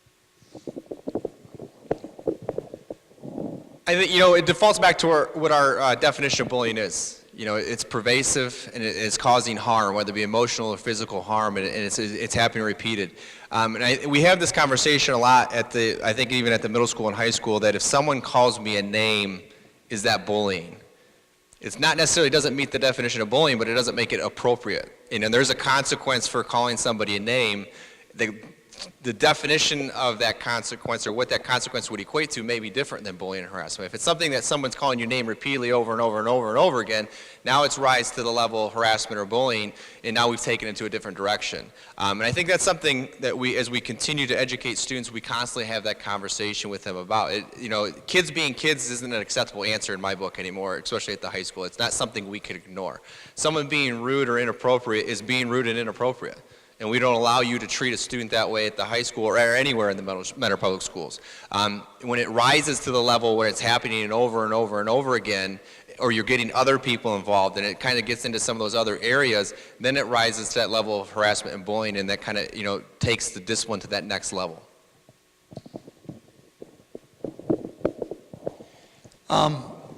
I think, it defaults back to what our definition of bullying is. It's pervasive and it's causing harm, whether it be emotional or physical harm, and it's happening repeated. We have this conversation a lot I think even at the middle school and high school, that if someone calls me a name, is that bullying? It's not necessarily doesn't meet the definition of bullying, but it doesn't make it appropriate. There's a consequence for calling somebody a name. The definition of that consequence, or what that consequence would equate to, may be different than bullying and harassment. If it's something that someone's calling your name repeatedly over and over and over and over again, now it's rise to the level of harassment or bullying, and now we've taken it into a different direction. And I think that's something that as we continue to educate students, we constantly have that conversation with them about. Kids being kids isn't an acceptable answer in my book anymore, especially at the high school. It's not something we could ignore. Someone being rude or inappropriate is being rude and inappropriate. And we don't allow you to treat a student that way at the high school or anywhere in the Mentor Public Schools. When it rises to the level where it's happening over and over and over again, or you're getting other people involved, and it kind of gets into some of those other areas, then it rises to that level of harassment and bullying, and that kind of takes the discipline to that next level.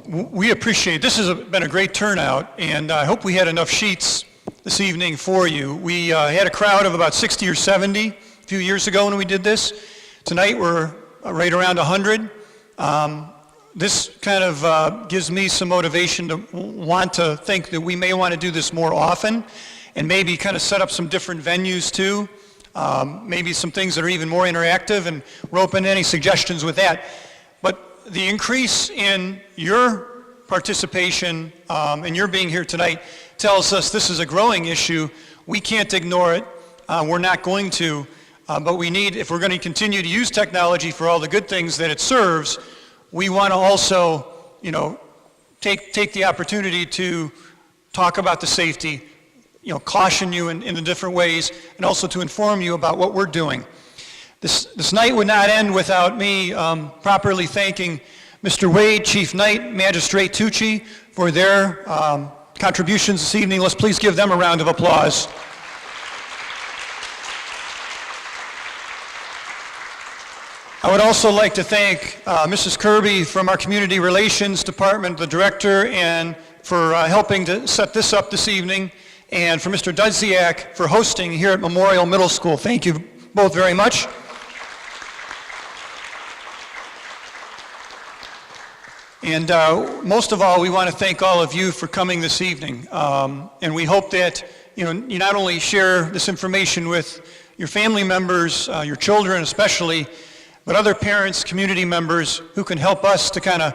We appreciate, this has been a great turnout, and I hope we had enough sheets this evening for you. We had a crowd of about 60 or 70 a few years ago when we did this. Tonight we're right around 100. This kind of gives me some motivation to want to think that we may want to do this more often, and maybe kind of set up some different venues too. Maybe some things that are even more interactive, and we're open to any suggestions with that. But the increase in your participation and your being here tonight tells us this is a growing issue. We can't ignore it. We're not going to, but we need, if we're going to continue to use technology for all the good things that it serves, we want to also, take the opportunity to talk about the safety, caution you in the different ways, and also to inform you about what we're doing. This night would not end without me properly thanking Mr. Wade, Chief Knight, Magistrate Tucci for their contributions this evening. Let's please give them a round of applause. I would also like to thank Mrs. Kirby from our Community Relations Department, the director, and for helping to set this up this evening, and for Mr. Dudziak for hosting here at Memorial Middle School. Thank you both very much. And most of all, we want to thank all of you for coming this evening. And we hope that, you not only share this information with your family members, your children especially, but other parents, community members who can help us to kind of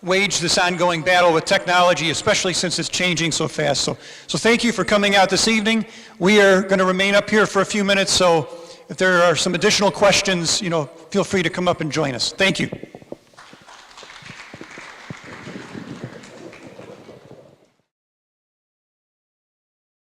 wage this ongoing battle with technology, especially since it's changing so fast. So thank you for coming out this evening. We are going to remain up here for a few minutes, so if there are some additional questions, feel free to come up and join us. Thank you.